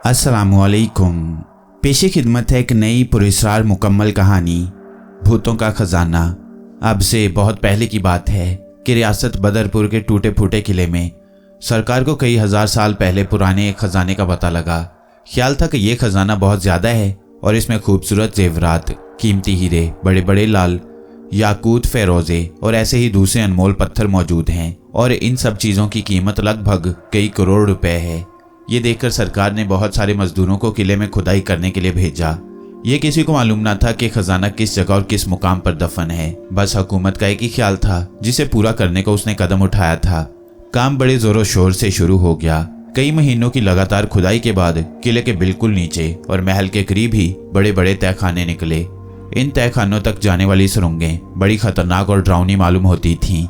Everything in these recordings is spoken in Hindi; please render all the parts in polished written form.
अस्सलामुअलैकुम। पेशे खिदमत है एक नई पुरस्कार मुकम्मल कहानी भूतों का खजाना। अब से बहुत पहले की बात है कि रियासत बदरपुर के टूटे फूटे किले में सरकार को कई हजार साल पहले पुराने एक खजाने का पता लगा। ख्याल था कि यह खजाना बहुत ज़्यादा है और इसमें खूबसूरत जेवरात, कीमती हीरे, बड़े बड़े लाल याकूत, फेरोजे और ऐसे ही दूसरे अनमोल पत्थर मौजूद हैं और इन सब चीज़ों की कीमत लगभग कई करोड़ रुपए है। ये देखकर सरकार ने बहुत सारे मजदूरों को किले में खुदाई करने के लिए भेजा। ये किसी को मालूम न था कि खजाना किस जगह और किस मुकाम पर दफन है। बस हुकूमत का एक ही ख्याल था जिसे पूरा करने को उसने कदम उठाया था। काम बड़े जोरों शोर से शुरू हो गया। कई महीनों की लगातार खुदाई के बाद किले के बिल्कुल नीचे और महल के करीब ही बड़े बड़े तहखाने निकले। इन तहखानों तक जाने वाली सुरंगें बड़ी खतरनाक और डरावनी मालूम होती थीं।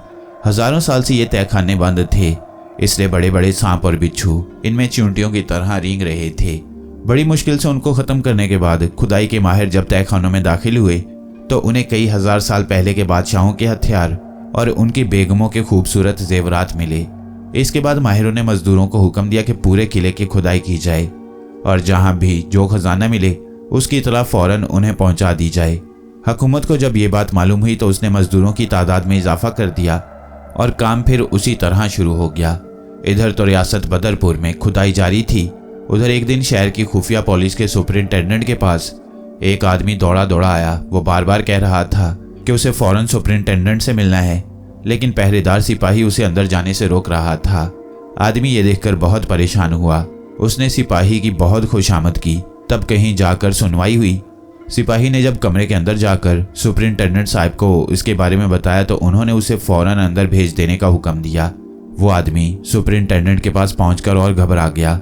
हजारों साल से ये तहखाने बंद थे, इसलिए बड़े बड़े सांप और बिच्छू इनमें चींटियों की तरह रेंग रहे थे। बड़ी मुश्किल से उनको खत्म करने के बाद खुदाई के माहिर जब तहखानों में दाखिल हुए तो उन्हें कई हजार साल पहले के बादशाहों के हथियार और उनकी बेगमों के खूबसूरत जेवरात मिले। इसके बाद माहिरों ने मजदूरों को हुक्म दिया कि पूरे किले की खुदाई की जाए और जहां भी जो खजाना मिले उसकी इतला फौरन उन्हें पहुंचा दी जाए। हुकूमत को जब ये बात मालूम हुई तो उसने मजदूरों की तादाद में इजाफा कर दिया और काम फिर उसी तरह शुरू हो गया। इधर तो रियासत बदरपुर में खुदाई जारी थी, उधर एक दिन शहर की खुफिया पुलिस के सुपरिंटेंडेंट के पास एक आदमी दौड़ा दौड़ा आया। वो बार बार कह रहा था कि उसे फौरन सुपरिंटेंडेंट से मिलना है, लेकिन पहरेदार सिपाही उसे अंदर जाने से रोक रहा था। आदमी ये देखकर बहुत परेशान हुआ। उसने सिपाही की बहुत खुशामद की। तब कहीं जाकर सुनवाई हुई। सिपाही ने जब कमरे के अंदर जाकर सुपरिंटेंडेंट साहब को इसके बारे में बताया तो उन्होंने उसे फौरन अंदर भेज देने का हुक्म दिया। वो आदमी सुपरिंटेंडेंट के पास पहुंचकर और घबरा गया,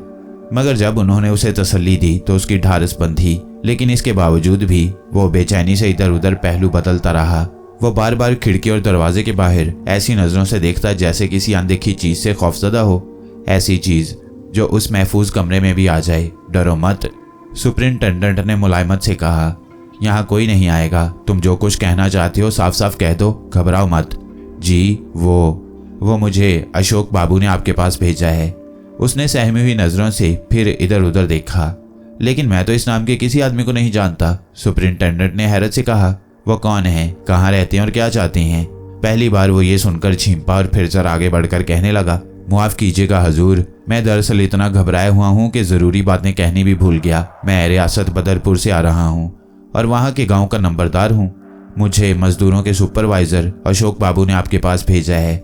मगर जब उन्होंने उसे तसल्ली दी तो उसकी ढारस बंधी, लेकिन इसके बावजूद भी वो बेचैनी से इधर उधर पहलू बदलता रहा। वो बार बार खिड़की और दरवाजे के बाहर ऐसी नजरों से देखता जैसे किसी अनदेखी चीज से खौफजदा हो, ऐसी चीज जो उस महफूज कमरे में भी आ जाए। डरो मत, सुपरिंटेंडेंट ने मुलायमत से कहा। यहाँ कोई नहीं आएगा, तुम जो कुछ कहना चाहते हो साफ साफ कह दो, घबराओ मत। जी वो मुझे अशोक बाबू ने आपके पास भेजा है। उसने सहमी हुई नजरों से फिर इधर उधर देखा। लेकिन मैं तो इस नाम के किसी आदमी को नहीं जानता। सुपरिंटेंडेंट ने हैरत से कहा। वो कौन है, कहाँ रहते हैं और क्या चाहते हैं? पहली बार वो ये सुनकर झिंपा और फिर जरा आगे बढ़कर कहने लगा, मुआफ कीजिएगा हजूर, मैं दरअसल इतना घबराया हुआ हूँ कि जरूरी बातें कहनी भी भूल गया। मैं रियासत बदरपुर से आ रहा हूँ और वहाँ के गाँव का नंबरदार हूँ। मुझे मजदूरों के सुपरवाइजर अशोक बाबू ने आपके पास भेजा है।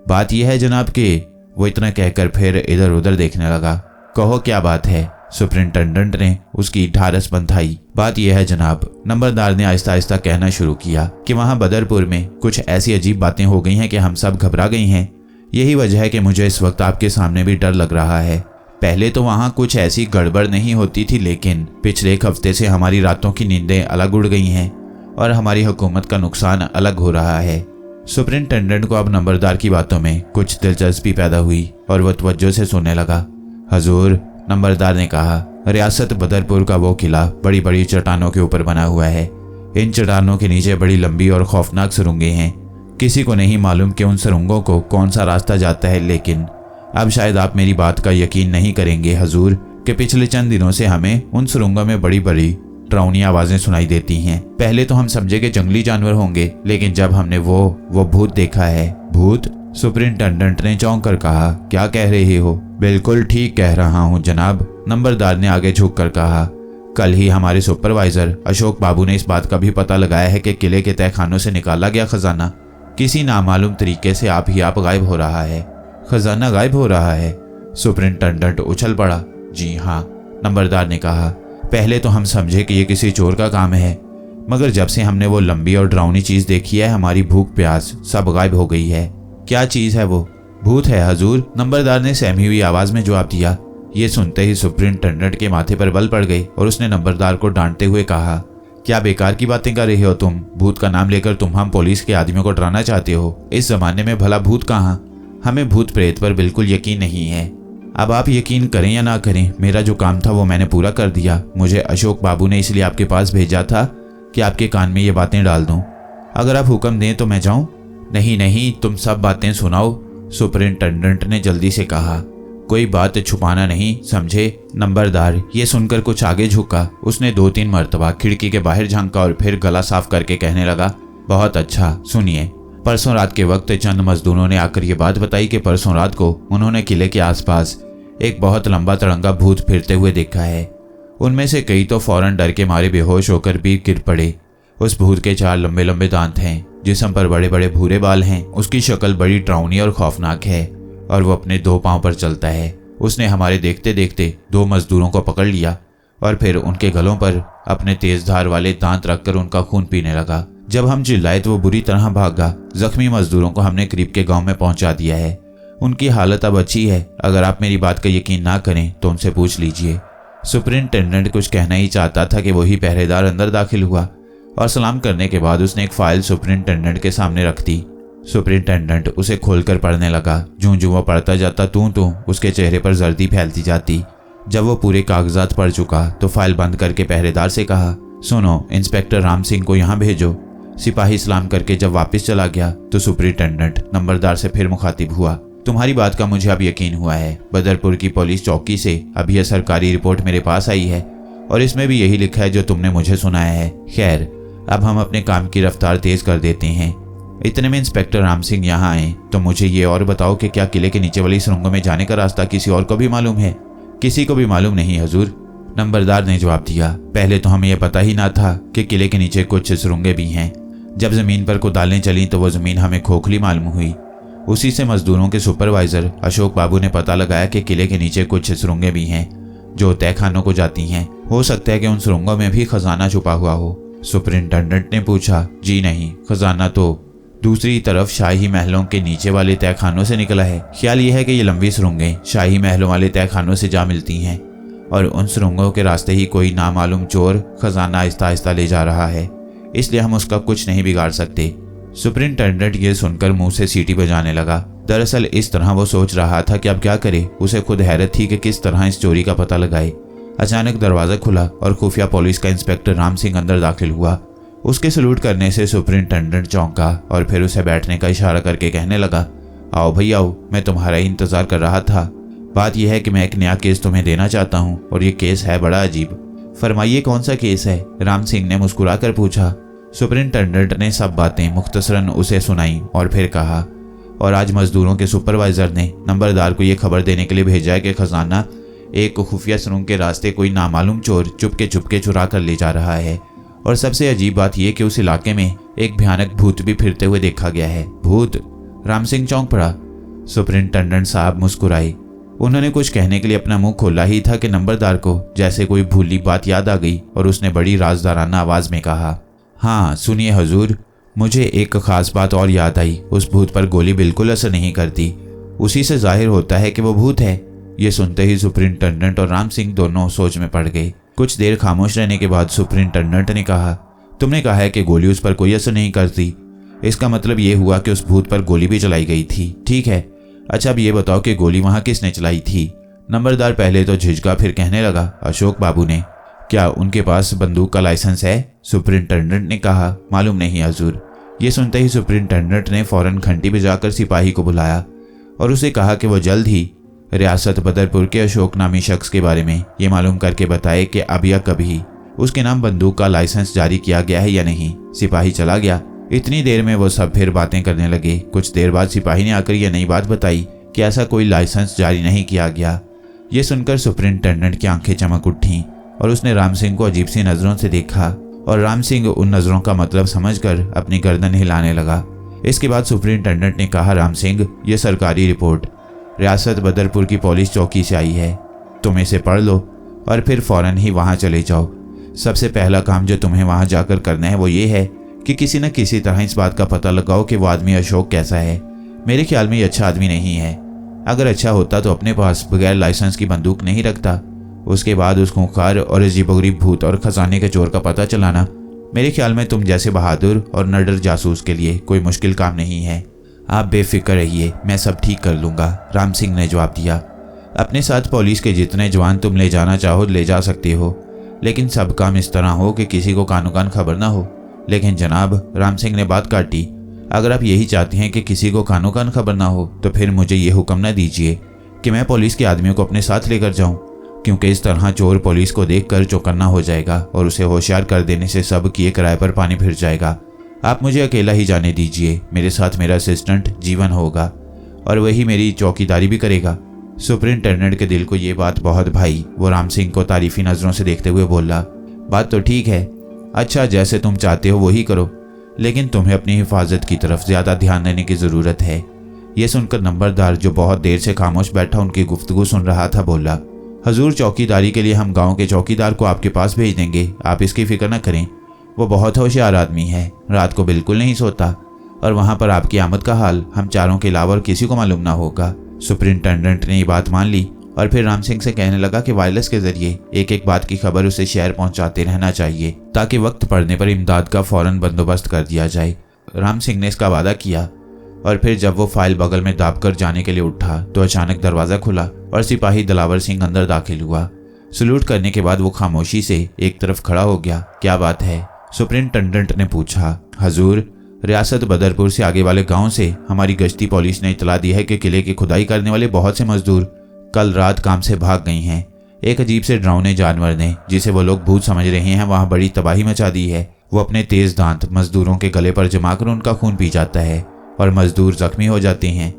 बात यह है जनाब कि वो इतना कहकर फिर इधर उधर देखने लगा। कहो क्या बात है? सुपरिंटेंडेंट ने उसकी ढारस बंधाई। बात यह है जनाब, नंबरदार ने आहिस्ता आहिस्ता कहना शुरू किया, कि वहाँ बदरपुर में कुछ ऐसी अजीब बातें हो गई हैं कि हम सब घबरा गई हैं। यही वजह है कि मुझे इस वक्त आपके सामने भी डर लग रहा है। पहले तो वहाँ कुछ ऐसी गड़बड़ नहीं होती थी, लेकिन पिछले एक हफ्ते से हमारी रातों की नींदें अलग उड़ गई हैं और हमारी हुकूमत का नुकसान अलग हो रहा है। सुपरिंटेंडेंट को अब नंबरदार की बातों में कुछ दिलचस्पी पैदा हुई और वह तवज्जो से सुनने लगा। हजूर, नंबरदार ने कहा, रियासत बदरपुर का वो किला बड़ी बड़ी चट्टानों के ऊपर बना हुआ है। इन चट्टानों के नीचे बड़ी लंबी और खौफनाक सुरंगें हैं। किसी को नहीं मालूम कि उन सुरंगों को कौन सा रास्ता जाता है, लेकिन अब शायद आप मेरी बात का यकीन नहीं करेंगे हजूर, कि पिछले चंद दिनों से हमें उन सुरंगों में बड़ी बड़ी डरावनी आवाजें सुनाई देती हैं। पहले तो हम समझे कि जंगली जानवर होंगे, लेकिन जब हमने वो भूत देखा है। भूत? सुपरिंटेंडेंट ने चौंक कर कहा। क्या कह रहे हो? बिल्कुल ठीक कह रहा हूँ जनाब, नंबरदार ने आगे झुक कर कहा। कल ही हमारे सुपरवाइजर अशोक बाबू ने इस बात का भी पता लगाया है कि किले के तहखानों से निकाला गया खजाना किसी नामालूम तरीके से आप गायब हो रहा है। खजाना गायब हो रहा है? सुपरिंटेंडेंट उछल पड़ा। जी हाँ, नंबरदार ने कहा। पहले तो हम समझे कि ये किसी चोर का काम है, मगर जब से हमने वो लंबी और डरावनी चीज देखी है, हमारी भूख प्यास सब गायब हो गई है। क्या चीज है वो? भूत है हजूर, नंबरदार ने सहमी हुई आवाज में जवाब दिया। ये सुनते ही सुपरिंटेंडेंट के माथे पर बल पड़ गई और उसने नंबरदार को डांटते हुए कहा, क्या बेकार की बातें कर रहे हो तुम? भूत का नाम लेकर तुम हम पुलिस के आदमियों को डराना चाहते हो? इस जमाने में भला भूत कहाँ? हमें भूत प्रेत पर बिल्कुल यकीन नहीं है। अब आप यकीन करें या ना करें, मेरा जो काम था वो मैंने पूरा कर दिया। मुझे अशोक बाबू ने इसलिए आपके पास भेजा था कि आपके कान में ये बातें डाल दूं। अगर आप हुक्म दें तो मैं जाऊं? नहीं, तुम सब बातें सुनाओ, सुपरिंटेंडेंट ने जल्दी से कहा। कोई बात छुपाना नहीं, समझे? नंबरदार ये सुनकर कुछ आगे झुका। उसने 2-3 मर्तबा खिड़की के बाहर झांका और फिर गला साफ करके कहने लगा, बहुत अच्छा, सुनिए। परसों रात के वक्त चंद मजदूरों ने आकर ये बात बताई कि परसों रात को उन्होंने किले के आसपास एक बहुत लंबा तिरंगा भूत फिरते हुए देखा है। उनमें से कई तो फौरन डर के मारे बेहोश होकर भी गिर पड़े। उस भूत के 4 लंबे लंबे दांत हैं, जिस्म पर बड़े बड़े भूरे बाल हैं। उसकी शक्ल बड़ी डरावनी और खौफनाक है और वो अपने 2 पांव पर चलता है। उसने हमारे देखते देखते 2 मजदूरों को पकड़ लिया और फिर उनके गलों पर अपने तेज धार वाले दांत रखकर उनका खून पीने लगा। जब हम चिल्लाए तो वो बुरी तरह भागा। जख्मी मजदूरों को हमने करीब के गांव में पहुंचा दिया है। उनकी हालत अब अच्छी है। अगर आप मेरी बात का यकीन ना करें तो उनसे पूछ लीजिए। सुपरिंटेंडेंट कुछ कहना ही चाहता था कि वही पहरेदार अंदर दाखिल हुआ और सलाम करने के बाद उसने एक फाइल सुपरिंटेंडेंट के सामने रख दी। सुपरिंटेंडेंट उसे खोलकर पढ़ने लगा। जूं वो पढ़ता जाता तू उसके चेहरे पर जर्दी फैलती जाती। जब वो पूरे कागजात पढ़ चुका तो फाइल बंद करके पहरेदार से कहा, सुनो, इंस्पेक्टर राम सिंह को यहाँ भेजो। सिपाही सलाम करके जब वापस चला गया तो सुपरिंटेंडेंट नंबरदार से फिर मुखातिब हुआ, तुम्हारी बात का मुझे अब यकीन हुआ है। बदरपुर की पुलिस चौकी से अभी यह सरकारी रिपोर्ट मेरे पास आई है और इसमें भी यही लिखा है जो तुमने मुझे सुनाया है। खैर, अब हम अपने काम की रफ्तार तेज कर देते हैं। इतने में इंस्पेक्टर राम सिंह यहाँ आए। तो मुझे ये और बताओ कि क्या किले के नीचे वाली सुरंगों में जाने का रास्ता किसी और को भी मालूम है? किसी को भी मालूम नहीं हजूर, नंबरदार ने जवाब दिया। पहले तो हमें यह पता ही ना था कि किले के नीचे कुछ सुरंगें भी हैं। जब जमीन पर कुदालें चली तो वो जमीन हमें खोखली मालूम हुई। उसी से मजदूरों के सुपरवाइजर अशोक बाबू ने पता लगाया कि किले के नीचे कुछ सुरंगें भी हैं जो तहखानों को जाती हैं। हो सकता है कि उन सुरंगों में भी खजाना छुपा हुआ हो। सुपरिंटेंडेंट ने पूछा, जी नहीं, खजाना तो दूसरी तरफ शाही महलों के नीचे वाले तहखानों से निकला है। ख्याल यह है कि ये लंबी सुरंगें शाही महलों वाले तहखानों से जा मिलती हैं और उन सुरंगों के रास्ते ही कोई नामालूम चोर खजाना आहिस्ता आहिस्ता ले जा रहा है, इसलिए हम उसका कुछ नहीं बिगाड़ सकते। सुपरिंटेंडेंट ये सुनकर मुंह से सीटी बजाने लगा। दरअसल इस तरह वो सोच रहा था कि अब क्या करे। उसे खुद हैरत थी कि किस तरह इस चोरी का पता लगाए। अचानक दरवाजा खुला और खुफिया पुलिस का इंस्पेक्टर राम सिंह अंदर दाखिल हुआ। उसके सलूट करने से सुपरिंटेंडेंट चौंका और फिर उसे बैठने का इशारा करके कहने लगा, आओ भाई आओ, मैं तुम्हारा ही इंतजार कर रहा था। बात यह है कि मैं एक नया केस तुम्हें देना चाहता हूँ और ये केस है बड़ा अजीब। फरमाइए कौन सा केस है? राम सिंह ने मुस्कुरा कर पूछा। सुपरिंटेंडेंट ने सब बातें मुख्तसरन उसे सुनाई और फिर कहा, और आज मजदूरों के सुपरवाइजर ने नंबरदार को यह खबर देने के लिए भेजा है कि खजाना एक खुफिया सुरंग के रास्ते कोई नामालूम चोर चुपके चुरा कर ले जा रहा है। और सबसे अजीब बात यह कि उस इलाके में एक भयानक भूत भी फिरते हुए देखा गया है। भूत? राम सिंह चौंक पड़ा। सुपरिंटेंडेंट साहब मुस्कुराए। उन्होंने कुछ कहने के लिए अपना मुंह खोला ही था कि नंबरदार को जैसे कोई भूली बात याद आ गई और उसने बड़ी राजदाराना आवाज में कहा, हाँ सुनिए हजूर, मुझे एक खास बात और याद आई। उस भूत पर गोली बिल्कुल असर नहीं करती, उसी से जाहिर होता है कि वो भूत है। ये सुनते ही सुपरिंटेंडेंट और राम सिंह दोनों सोच में पड़ गए। कुछ देर खामोश रहने के बाद सुपरिंटेंडेंट ने कहा, तुमने कहा है कि गोली उस पर कोई असर नहीं करती, इसका मतलब ये हुआ कि उस भूत पर गोली भी चलाई गई थी। ठीक है, अच्छा अब ये बताओ कि गोली वहां किसने चलाई थी? नंबरदार पहले तो झिझका, फिर कहने लगा, अशोक बाबू ने। क्या उनके पास बंदूक का लाइसेंस है? सुपरिंटेंडेंट ने कहा, मालूम नहीं हजूर। ये सुनते ही सुपरिंटेंडेंट ने फौरन घंटी बजाकर सिपाही को बुलाया और उसे कहा कि वो जल्द ही रियासत बदरपुर के अशोक नामी शख्स के बारे में ये मालूम करके बताए कि अब या कभी उसके नाम बंदूक का लाइसेंस जारी किया गया है या नहीं। सिपाही चला गया। इतनी देर में वो सब फिर बातें करने लगे। कुछ देर बाद सिपाही ने आकर यह नई बात बताई कि ऐसा कोई लाइसेंस जारी नहीं किया गया। ये सुनकर सुपरिंटेंडेंट की आंखें चमक उठी और उसने राम सिंह को अजीब सी नजरों से देखा और राम सिंह उन नजरों का मतलब समझकर अपनी गर्दन हिलाने लगा। इसके बाद सुपरिंटेंडेंट ने कहा, राम सिंह, ये सरकारी रिपोर्ट रियासत बदरपुर की पुलिस चौकी से आई है, तुम इसे पढ़ लो और फिर फौरन ही वहां चले जाओ। सबसे पहला काम जो तुम्हें वहां जाकर करना है वो ये है कि किसी न किसी तरह इस बात का पता लगाओ कि वो आदमी अशोक कैसा है। मेरे ख्याल में ये अच्छा आदमी नहीं है। अगर अच्छा होता तो अपने पास बगैर लाइसेंस की बंदूक नहीं रखता। उसके बाद उस खूंखार और अजीबोगरीब भूत और खजाने के चोर का पता चलाना मेरे ख्याल में तुम जैसे बहादुर और नडर जासूस के लिए कोई मुश्किल काम नहीं है। आप बेफिक्र रहिए, मैं सब ठीक कर लूँगा, राम सिंह ने जवाब दिया। अपने साथ पुलिस के जितने जवान तुम ले जाना चाहो ले जा सकते हो, लेकिन सब काम इस तरह हो कि किसी को कानो कान खबर ना हो। लेकिन जनाब, राम सिंह ने बात काटी, अगर आप यही चाहते हैं कि किसी को कानो कान खबर ना हो तो फिर मुझे ये हुक्म न दीजिए कि मैं पुलिस के आदमियों को अपने साथ लेकर जाऊं, क्योंकि इस तरह चोर पुलिस को देखकर चौकन्ना हो जाएगा और उसे होशियार कर देने से सब किए किराए पर पानी फिर जाएगा। आप मुझे अकेला ही जाने दीजिए। मेरे साथ मेरा असिस्टेंट जीवन होगा और वही मेरी चौकीदारी भी करेगा। सुपरिंटेंडेंट के दिल को ये बात बहुत भाई। वो राम सिंह को तारीफी नज़रों से देखते हुए बोला, बात तो ठीक है। अच्छा, जैसे तुम चाहते हो वही करो, लेकिन तुम्हें अपनी हिफाजत की तरफ ज़्यादा ध्यान देने की ज़रूरत है। ये सुनकर नंबरदार, जो बहुत देर से खामोश बैठा उनकी गुफ्तगू सुन रहा था, बोला, हजूर, चौकीदारी के लिए हम गांव के चौकीदार को आपके पास भेज देंगे। आप इसकी फिक्र न करें। वो बहुत होशियार आदमी है, रात को बिल्कुल नहीं सोता, और वहाँ पर आपकी आमद का हाल हम चारों के अलावा और किसी को मालूम ना होगा। सुपरिंटेंडेंट ने ये बात मान ली और फिर राम सिंह से कहने लगा कि वायरलेस के जरिए एक एक बात की खबर उसे शहर पहुंचाते रहना चाहिए, ताकि वक्त पड़ने पर इमदाद का फौरन बंदोबस्त कर दिया जाए। राम सिंह ने इसका वादा किया और फिर जब वो फाइल बगल में दाब कर जाने के लिए उठा तो अचानक दरवाज़ा खुला और सिपाही दिलावर सिंह अंदर दाखिल हुआ। सलूट करने के बाद वो खामोशी से एक तरफ खड़ा हो गया। क्या बात है? सुपरिंटेंडेंट ने पूछा। हजूर, रियासत बदरपुर से आगे वाले गांव से हमारी गश्ती पुलिस ने इतला दी है कि किले की खुदाई करने वाले बहुत से मजदूर कल रात काम से भाग गई हैं। एक अजीब से डरावने जानवर ने, जिसे वो लोग भूत समझ रहे हैं, वहां बड़ी तबाही मचा दी है। वो अपने तेज दांत मजदूरों के गले पर जमाकर उनका खून पी जाता है और मजदूर जख्मी हो जाते हैं।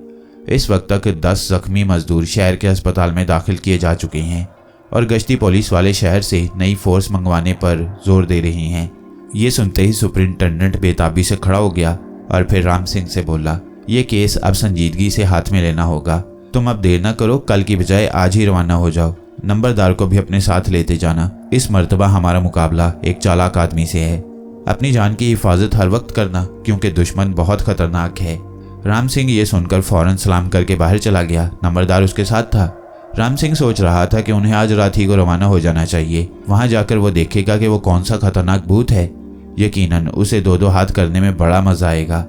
इस वक्त तक 10 जख्मी मजदूर शहर के अस्पताल में दाखिल किए जा चुके हैं और गश्ती पुलिस वाले शहर से नई फोर्स मंगवाने पर जोर दे रही हैं। ये सुनते ही सुपरिंटेंडेंट बेताबी से खड़ा हो गया और फिर राम सिंह से बोला, ये केस अब संजीदगी से हाथ में लेना होगा। तुम अब देर न करो, कल की बजाय आज ही रवाना हो जाओ। नंबरदार को भी अपने साथ लेते जाना। इस मर्तबा हमारा मुकाबला एक चालाक आदमी से है। अपनी जान की हिफाजत हर वक्त करना, क्योंकि दुश्मन बहुत खतरनाक है। राम सिंह ये सुनकर फौरन सलाम करके बाहर चला गया। नंबरदार उसके साथ था। राम सिंह सोच रहा था कि उन्हें आज रात ही को रवाना हो जाना चाहिए। वहां जाकर वो देखेगा कि वो कौन सा खतरनाक भूत है। यकीनन उसे 2-2 हाथ करने में बड़ा मजा आएगा।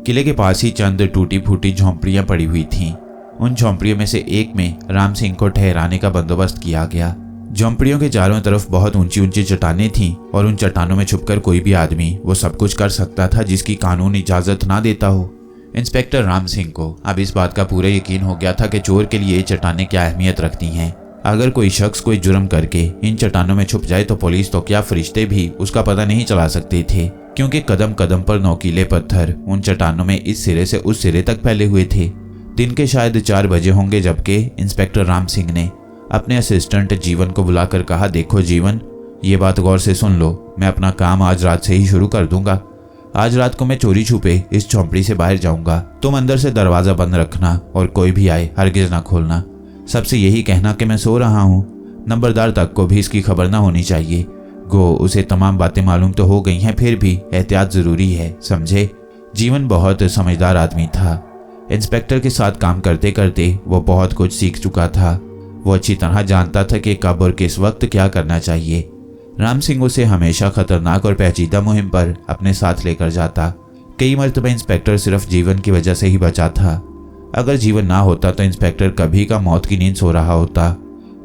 किले के पास ही चंद टूटी फूटी झोंपड़ियां पड़ी हुई थीं। उन झोंपड़ियों में से एक में राम सिंह को ठहराने का बंदोबस्त किया गया। झोंपड़ियों के चारों तरफ बहुत ऊंची ऊंची चट्टानें थीं और उन चट्टानों में छुपकर कोई भी आदमी वो सब कुछ कर सकता था जिसकी कानून इजाजत ना देता हो। इंस्पेक्टर राम सिंह को अब इस बात का पूरा यकीन हो गया था कि चोर के लिए ये चट्टानें क्या अहमियत रखती हैं। अगर कोई शख्स कोई जुर्म करके इन चट्टानों में छुप जाए तो पुलिस तो क्या फरिश्ते भी उसका पता नहीं चला सकते थे, क्योंकि कदम कदम पर नोकीले पत्थर उन चट्टानों में इस सिरे से उस सिरे तक फैले हुए थे। दिन के शायद 4 बजे होंगे जबकि इंस्पेक्टर राम सिंह ने अपने असिस्टेंट जीवन को बुलाकर कहा, देखो जीवन, ये बात गौर से सुन लो। मैं अपना काम आज रात से ही शुरू कर दूंगा। आज रात को मैं चोरी छुपे इस झोंपड़ी से बाहर जाऊंगा। तुम अंदर से दरवाजा बंद रखना और कोई भी आए हरगिज ना खोलना। सबसे यही कहना कि मैं सो रहा हूँ। नंबरदार तक को भी इसकी खबर ना होनी चाहिए। गो उसे तमाम बातें मालूम तो हो गई हैं, फिर भी एहतियात जरूरी है, समझे? जीवन बहुत समझदार आदमी था। इंस्पेक्टर के साथ काम करते करते वो बहुत कुछ सीख चुका था। वो अच्छी तरह जानता था कि कब और किस वक्त क्या करना चाहिए। राम सिंह उसे हमेशा खतरनाक और पेचीदा मुहिम पर अपने साथ लेकर जाता। कई मरतबा इंस्पेक्टर सिर्फ जीवन की वजह से ही बचा था। अगर जीवन ना होता तो इंस्पेक्टर कभी का मौत की नींद सो रहा होता।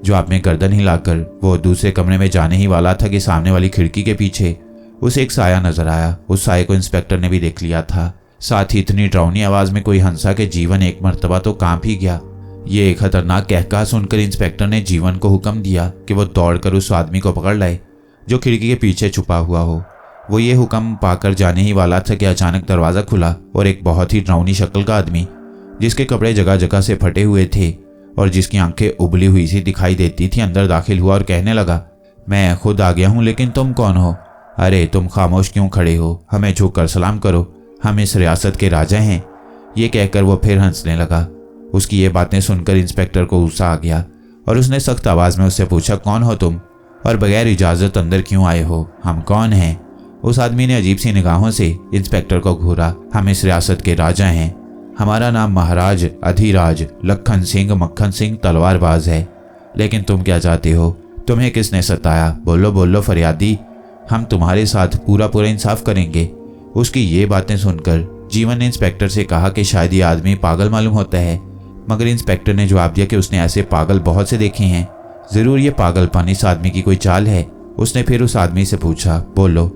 जो आप में गर्दन हिलाकर वो दूसरे कमरे में जाने ही वाला था कि सामने वाली खिड़की के पीछे उसे एक साया नजर आया। उस साये को इंस्पेक्टर ने भी देख लिया था। साथ ही इतनी डरावनी आवाज में कोई हंसा कि जीवन एक मर्तबा तो कांप ही गया। ये खतरनाक कहका सुनकर इंस्पेक्टर ने जीवन को हुक्म दिया कि वो दौड़कर उस आदमी को पकड़ लाए जो खिड़की के पीछे छुपा हुआ हो। वो ये हुक्म पाकर जाने ही वाला था कि अचानक दरवाजा खुला और एक बहुत ही डरावनी शक्ल का आदमी, जिसके कपड़े जगह जगह से फटे हुए थे और जिसकी आंखें उबली हुई सी दिखाई देती थी, अंदर दाखिल हुआ और कहने लगा, मैं खुद आ गया हूं, लेकिन तुम कौन हो? अरे तुम खामोश क्यों खड़े हो? हमें झुक कर सलाम करो, हम इस रियासत के राजा हैं। ये कहकर वो फिर हंसने लगा। उसकी ये बातें सुनकर इंस्पेक्टर को गुस्सा आ गया और उसने सख्त आवाज में उससे पूछा, कौन हो तुम और बगैर इजाजत अंदर क्यों आए हो? हम कौन हैं? उस आदमी ने अजीब सी निगाहों से इंस्पेक्टर को घूरा। हम इस रियासत के राजा हैं। हमारा नाम महाराज अधिराज लखन सिंह मक्खन सिंह तलवारबाज है। लेकिन तुम क्या चाहते हो? तुम्हें किसने सताया? बोलो बोलो फरियादी, हम तुम्हारे साथ पूरा पूरा इंसाफ करेंगे। उसकी ये बातें सुनकर जीवन ने इंस्पेक्टर से कहा कि शायद ये आदमी पागल मालूम होता है, मगर इंस्पेक्टर ने जवाब दिया कि उसने ऐसे पागल बहुत से देखे हैं। जरूर ये पागलपन इस आदमी की कोई चाल है। उसने फिर उस आदमी से पूछा, बोलो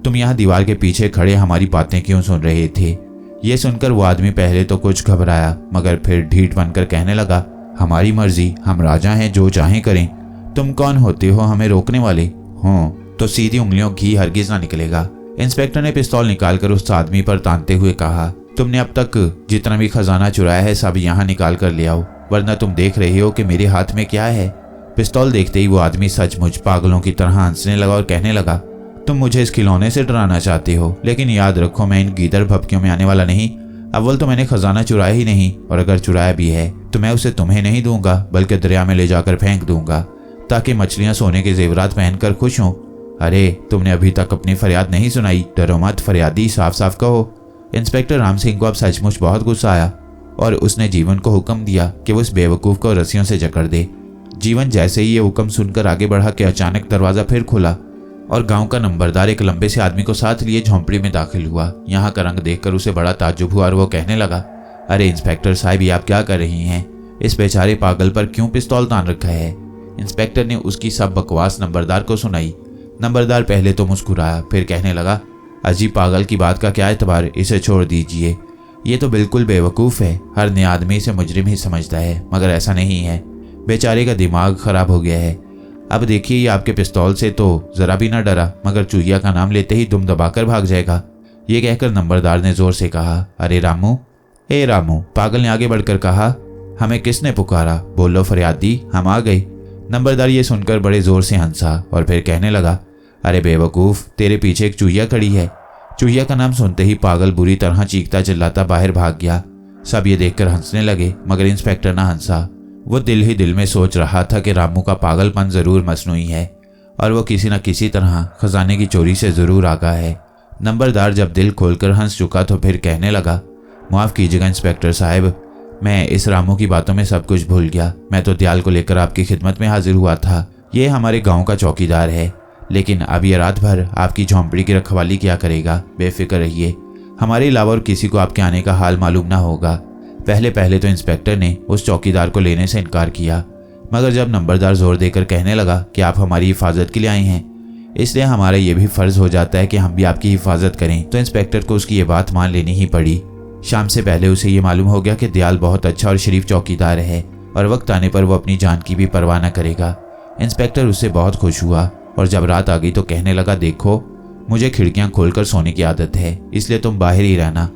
तुम यहाँ दीवार के पीछे खड़े हमारी बातें क्यों सुन रहे थे? ये सुनकर वो आदमी पहले तो कुछ घबराया, मगर फिर ढीठ बनकर कहने लगा, हमारी मर्जी, हम राजा हैं, जो चाहें करें। तुम कौन होते हो हमें रोकने वाले? हो तो सीधी उंगलियों घी हरगिज ना निकलेगा। इंस्पेक्टर ने पिस्तौल निकालकर उस आदमी पर तानते हुए कहा, तुमने अब तक जितना भी खजाना चुराया है सब यहाँ निकाल कर ले आओ, वरना तुम देख रहे हो कि मेरे हाथ में क्या है। पिस्तौल देखते ही वो आदमी सचमुच पागलों की तरह हंसने लगा और कहने लगा, तुम मुझे इस खिलौने से डराना चाहते हो, लेकिन याद रखो मैं इन गीदड़ भपकियों में आने वाला नहीं। अव्वल तो मैंने खजाना चुराया ही नहीं, और अगर चुराया भी है तो मैं उसे तुम्हें नहीं दूंगा बल्कि दरिया में ले जाकर फेंक दूंगा, ताकि मछलियां सोने के जेवरात पहनकर खुश हों। अरे तुमने अभी तक अपनी फरियाद नहीं सुनाई, डरो मत फरियादी, साफ साफ कहो। इंस्पेक्टर राम सिंह को अब सचमुच बहुत गुस्सा आया और उसने जीवन को हुक्म दिया कि वो उस बेवकूफ़ को रस्सियों से जकड़ दे। जीवन जैसे ही ये हुक्म सुनकर आगे बढ़ा कि अचानक दरवाज़ा फिर खुला और गांव का नंबरदार एक लंबे से आदमी को साथ लिए झोंपड़ी में दाखिल हुआ। यहाँ का रंग देखकर उसे बड़ा ताज्जुब हुआ और वो कहने लगा, अरे इंस्पेक्टर साहब, ये आप क्या कर रही हैं? इस बेचारे पागल पर क्यों पिस्तौल तान रखा है? इंस्पेक्टर ने उसकी सब बकवास नंबरदार को सुनाई। नंबरदार पहले तो मुस्कुराया, फिर कहने लगा, अजीब पागल की बात का क्या एतबार, इसे छोड़ दीजिए। ये तो बिल्कुल बेवकूफ़ है, हर नया आदमी इसे मुजरिम ही समझता है, मगर ऐसा नहीं है। बेचारे का दिमाग खराब हो गया है। अब देखिए, ये आपके पिस्तौल से तो ज़रा भी ना डरा, मगर चूहिया का नाम लेते ही दुम दबाकर भाग जाएगा। ये कहकर नंबरदार ने जोर से कहा, अरे रामू, ए रामू। पागल ने आगे बढ़कर कहा, हमें किसने पुकारा? बोलो फरियादी, हम आ गए। नंबरदार ये सुनकर बड़े जोर से हंसा और फिर कहने लगा, अरे बेवकूफ़, तेरे पीछे एक चूहिया खड़ी है। चूहिया का नाम सुनते ही पागल बुरी तरह चीखता चिल्लाता बाहर भाग गया। सब ये देखकर हंसने लगे, मगर इंस्पेक्टर ना हंसा। वो दिल ही दिल में सोच रहा था कि रामू का पागलपन ज़रूर मसनूई है और वो किसी न किसी तरह खजाने की चोरी से ज़रूर आगा है। नंबरदार जब दिल खोलकर हंस चुका तो फिर कहने लगा, माफ़ कीजिएगा इंस्पेक्टर साहब, मैं इस रामू की बातों में सब कुछ भूल गया। मैं तो दयाल को लेकर आपकी खिदमत में हाजिर हुआ था। ये हमारे गाँव का चौकीदार है, लेकिन अब ये रात भर आपकी झोंपड़ी की रखवाली क्या करेगा? बेफिक्र रहिए, हमारे अलावा और किसी को आपके आने का हाल मालूम ना होगा। पहले तो इंस्पेक्टर ने उस चौकीदार को लेने से इनकार किया, मगर जब नंबरदार जोर देकर कहने लगा कि आप हमारी हिफाजत के लिए आए हैं, इसलिए हमारा ये भी फ़र्ज़ हो जाता है कि हम भी आपकी हिफाजत करें, तो इंस्पेक्टर को उसकी ये बात मान लेनी ही पड़ी। शाम से पहले उसे ये मालूम हो गया कि दयाल बहुत अच्छा और शरीफ चौकीदार है और वक्त आने पर वो अपनी जान की भी परवाह न करेगा। इंस्पेक्टर उससे बहुत खुश हुआ और जब रात आ गई तो कहने लगा, देखो, मुझे खिड़कियां खोलकर सोने की आदत है, इसलिए तुम बाहर ही रहना।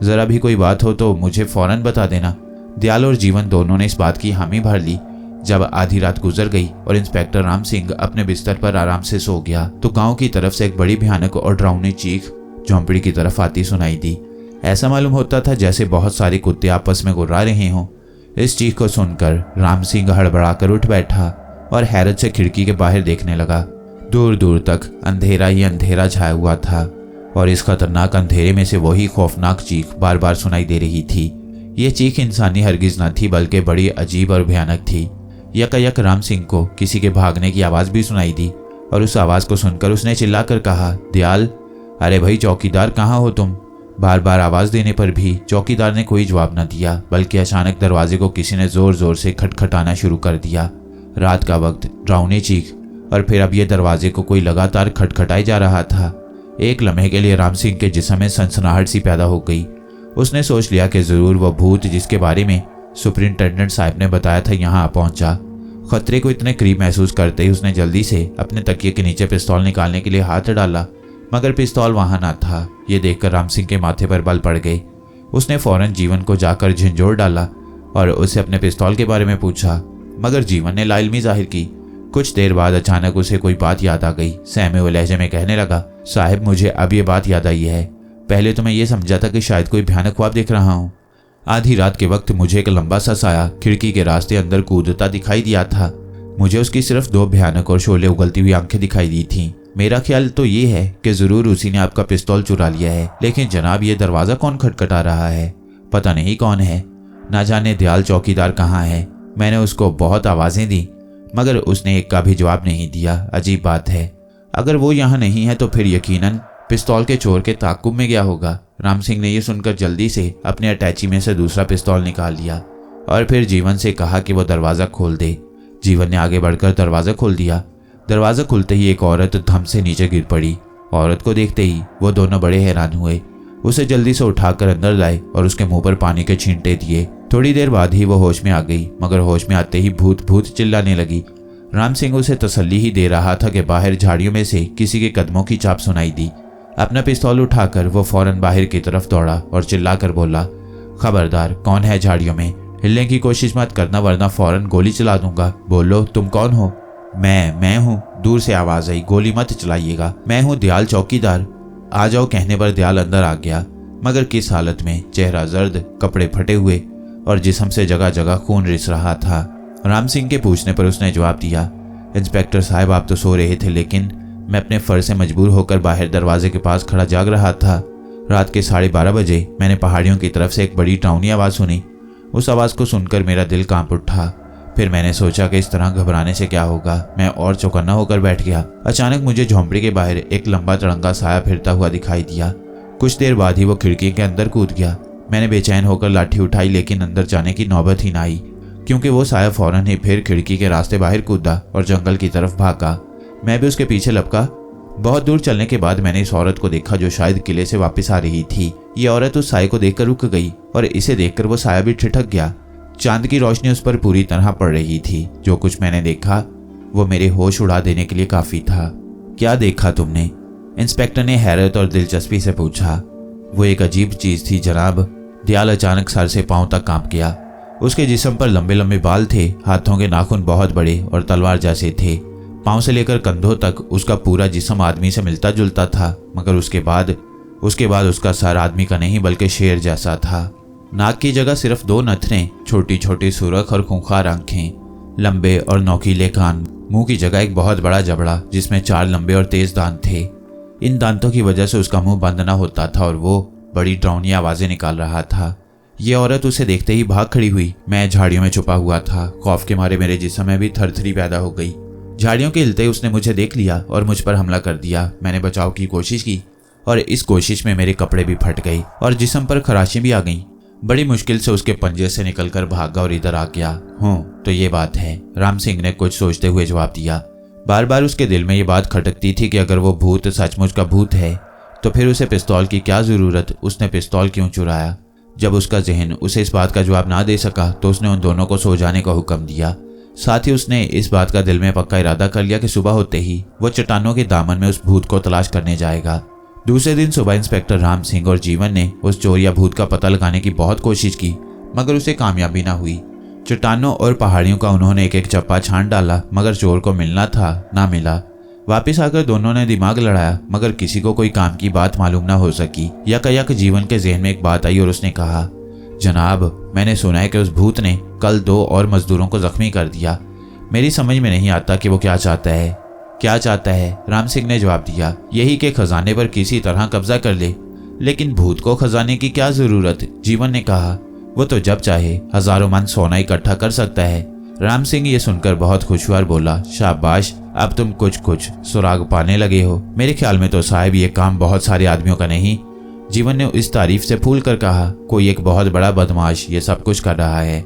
ज़रा भी कोई बात हो तो मुझे फ़ौरन बता देना। दयाल और जीवन दोनों ने इस बात की हामी भर ली। जब आधी रात गुजर गई और इंस्पेक्टर राम सिंह अपने बिस्तर पर आराम से सो गया तो गांव की तरफ से एक बड़ी भयानक और डरावनी चीख झोंपड़ी की तरफ आती सुनाई दी। ऐसा मालूम होता था जैसे बहुत सारे कुत्ते आपस में गुर्रा रहे हों। इस चीख को सुनकर राम सिंह हड़बड़ाकर उठ बैठा और हैरत से खिड़की के बाहर देखने लगा। दूर दूर तक अंधेरा ही अंधेरा छाया हुआ था और इस खतरनाक अंधेरे में से वही खौफनाक चीख बार बार सुनाई दे रही थी। ये चीख इंसानी हरगिज न थी बल्कि बड़ी अजीब और भयानक थी। यकायक राम सिंह को किसी के भागने की आवाज़ भी सुनाई दी और उस आवाज़ को सुनकर उसने चिल्लाकर कहा, दयाल, अरे भाई चौकीदार, कहाँ हो तुम? बार बार आवाज़ देने पर भी चौकीदार ने कोई जवाब न दिया, बल्कि अचानक दरवाजे को किसी ने ज़ोर ज़ोर से खटखटाना शुरू कर दिया। रात का वक्त, डरावनी चीख और फिर अब ये दरवाजे को कोई लगातार खटखटाई जा रहा था। एक लम्हे के लिए राम सिंह के जिस्म में सनसनाहट सी पैदा हो गई। उसने सोच लिया कि ज़रूर वह भूत जिसके बारे में सुपरिंटेंडेंट साहब ने बताया था यहाँ आ पहुँचा। खतरे को इतने करीब महसूस करते ही उसने जल्दी से अपने तकिए के नीचे पिस्तौल निकालने के लिए हाथ डाला, मगर पिस्तौल वहाँ ना था। ये देखकर राम सिंह के माथे पर बल पड़ गए। उसने फौरन जीवन को जाकर झंझोर डाला और उससे अपने पिस्तौल के बारे में पूछा, मगर जीवन ने लाइल्मी जाहिर की। कुछ देर बाद अचानक उसे कोई बात याद आ गई। सहमे हुए लहजे में कहने लगा, साहब, मुझे अब ये बात याद आई है। पहले तो मैं ये समझा था कि शायद कोई भयानक ख्वाब देख रहा हूँ। आधी रात के वक्त मुझे एक लंबा सा साया खिड़की के रास्ते अंदर कूदता दिखाई दिया था। मुझे उसकी सिर्फ 2 भयानक और शोले उगलती हुई आंखें दिखाई दी थीं। मेरा ख्याल तो ये है कि ज़रूर उसी ने आपका पिस्तौल चुरा लिया है, लेकिन जनाब ये दरवाज़ा कौन खटखटा रहा है? पता नहीं कौन है। ना जाने दयाल चौकीदार कहाँ है। मैंने उसको बहुत आवाज़ें दी मगर उसने एक का भी जवाब नहीं दिया। अजीब बात है, अगर वो यहाँ नहीं है तो फिर यकीनन पिस्तौल के चोर के ताक़ुब में गया होगा। राम सिंह ने यह सुनकर जल्दी से अपने अटैची में से दूसरा पिस्तौल निकाल लिया और फिर जीवन से कहा कि वो दरवाज़ा खोल दे। जीवन ने आगे बढ़कर दरवाज़ा खोल दिया। दरवाज़ा खुलते ही एक औरत धम से नीचे गिर पड़ी। औरत को देखते ही वो दोनों बड़े हैरान हुए। उसे जल्दी से उठाकर अंदर लाए और उसके मुंह पर पानी के छींटे दिए थोड़ी देर बाद ही वो होश में आ गई, मगर होश में आते ही भूत भूत चिल्लाने लगी। राम सिंह उसे तसल्ली ही दे रहा था कि बाहर झाड़ियों में से किसी के कदमों की चाप सुनाई दी। अपना पिस्तौल उठाकर वो फौरन बाहर की तरफ दौड़ा और चिल्लाकर बोला, खबरदार, कौन है झाड़ियों में? हिलने की कोशिश मत करना वरना फौरन गोली चला दूंगा। बोलो, तुम कौन हो? मैं हूँ, दूर से आवाज आई। गोली मत चलाइएगा, मैं हूँ दयाल चौकीदार। आ जाओ कहने पर दयाल अंदर आ गया, मगर किस हालत में, चेहरा जर्द, कपड़े फटे हुए और जिस्म से जगह जगह खून रिस रहा था। राम सिंह के पूछने पर उसने जवाब दिया, इंस्पेक्टर साहब, आप तो सो रहे थे, लेकिन मैं अपने फर्ज से मजबूर होकर बाहर दरवाजे के पास खड़ा जाग रहा था। रात के 12:30 बजे मैंने पहाड़ियों की तरफ से एक बड़ी डरावनी आवाज़ सुनी। उस आवाज़ को सुनकर मेरा दिल कांप उठा। फिर मैंने सोचा कि इस तरह घबराने से क्या होगा। मैं और चौकन्ना होकर बैठ गया। अचानक मुझे झोंपड़ी के बाहर एक लंबा तिरंगा साया फिरता हुआ दिखाई दिया। कुछ देर बाद ही वो खिड़की के अंदर कूद गया। मैंने बेचैन होकर लाठी उठाई, लेकिन अंदर जाने की नौबत ही ना आई, क्योंकि वो साया फौरन ही फिर खिड़की के रास्ते बाहर कूदा और जंगल की तरफ भागा। मैं भी उसके पीछे लपका। बहुत दूर चलने के बाद मैंने इस औरत को देखा जो शायद किले से वापस आ रही थी। ये औरत उस साये को देखकर रुक गई और इसे देखकर वो साया भी ठिठक गया। चांद की रोशनी उस पर पूरी तरह पड़ रही थी। जो कुछ मैंने देखा वो मेरे होश उड़ा देने के लिए काफी था। क्या देखा तुमने? इंस्पेक्टर ने हैरत और दिलचस्पी से पूछा। वो एक अजीब चीज थी जनाब। दयाल अचानक सर से पांव तक कांप गया। उसके जिस्म पर लंबे लंबे बाल थे, हाथों के नाखून बहुत बड़े और तलवार जैसे थे। पांव से लेकर कंधों तक उसका पूरा जिस्म आदमी से मिलता जुलता था, मगर उसके बाद उसका सर आदमी का नहीं बल्कि शेर जैसा था। नाक की जगह सिर्फ 2 नथने, छोटी छोटी सुरख और खूंखार आंखें, लंबे और नोकीले कान, मुंह की जगह एक बहुत बड़ा जबड़ा जिसमें 4 लंबे और तेज दांत थे। इन दांतों की वजह से उसका मुंह बंद न होता था और वो बड़ी डरावनी आवाजें निकाल रहा था। ये औरत उसे देखते ही भाग खड़ी हुई। मैं झाड़ियों में छुपा हुआ था। खौफ के मारे मेरे जिस्म में भी थरथरी पैदा हो गई। झाड़ियों के हिलते उसने मुझे देख लिया और मुझ पर हमला कर दिया। मैंने बचाव की कोशिश की और इस कोशिश में मेरे कपड़े भी फट गए और जिस्म पर खराशें भी आ गईं। बड़ी मुश्किल से उसके पंजे से निकलकर भागा और इधर आ गया हूँ। तो ये बात है, राम सिंह ने कुछ सोचते हुए जवाब दिया। बार बार उसके दिल में ये बात खटकती थी कि अगर वो भूत सचमुच का भूत है तो फिर उसे पिस्तौल की क्या जरूरत, उसने पिस्तौल क्यों चुराया? जब उसका जहन उसे इस बात का जवाब ना दे सका तो उसने उन दोनों को सो जाने का हुक्म दिया। साथ ही उसने इस बात का दिल में पक्का इरादा कर लिया कि सुबह होते ही वो चट्टानों के दामन में उस भूत को तलाश करने जाएगा। दूसरे दिन सुबह इंस्पेक्टर राम सिंह और जीवन ने उस चोर या भूत का पता लगाने की बहुत कोशिश की, मगर उसे कामयाबी ना हुई। चट्टानों और पहाड़ियों का उन्होंने एक एक चप्पा छान डाला, मगर चोर को मिलना था, ना मिला। वापिस आकर दोनों ने दिमाग लड़ाया, मगर किसी को कोई काम की बात मालूम ना हो सकी। यकायक जीवन के जहन में एक बात आई और उसने कहा, जनाब, मैंने सुना है कि उस भूत ने कल 2 और मजदूरों को जख्मी कर दिया। मेरी समझ में नहीं आता कि वो क्या चाहता है। क्या चाहता है? राम सिंह ने जवाब दिया, यही कि खजाने पर किसी तरह कब्जा कर ले। लेकिन भूत को खजाने की क्या जरूरत? जीवन ने कहा, वो तो जब चाहे हजारों मन सोना इकट्ठा कर सकता है। राम सिंह ये सुनकर बहुत खुश हुआ और बोला, शाबाश, अब तुम कुछ सुराग पाने लगे हो। मेरे ख्याल में तो साहब ये काम बहुत सारे आदमियों का नहीं। जीवन ने इस तारीफ से फूल कर कहा, कोई एक बहुत बड़ा बदमाश ये सब कुछ कर रहा है,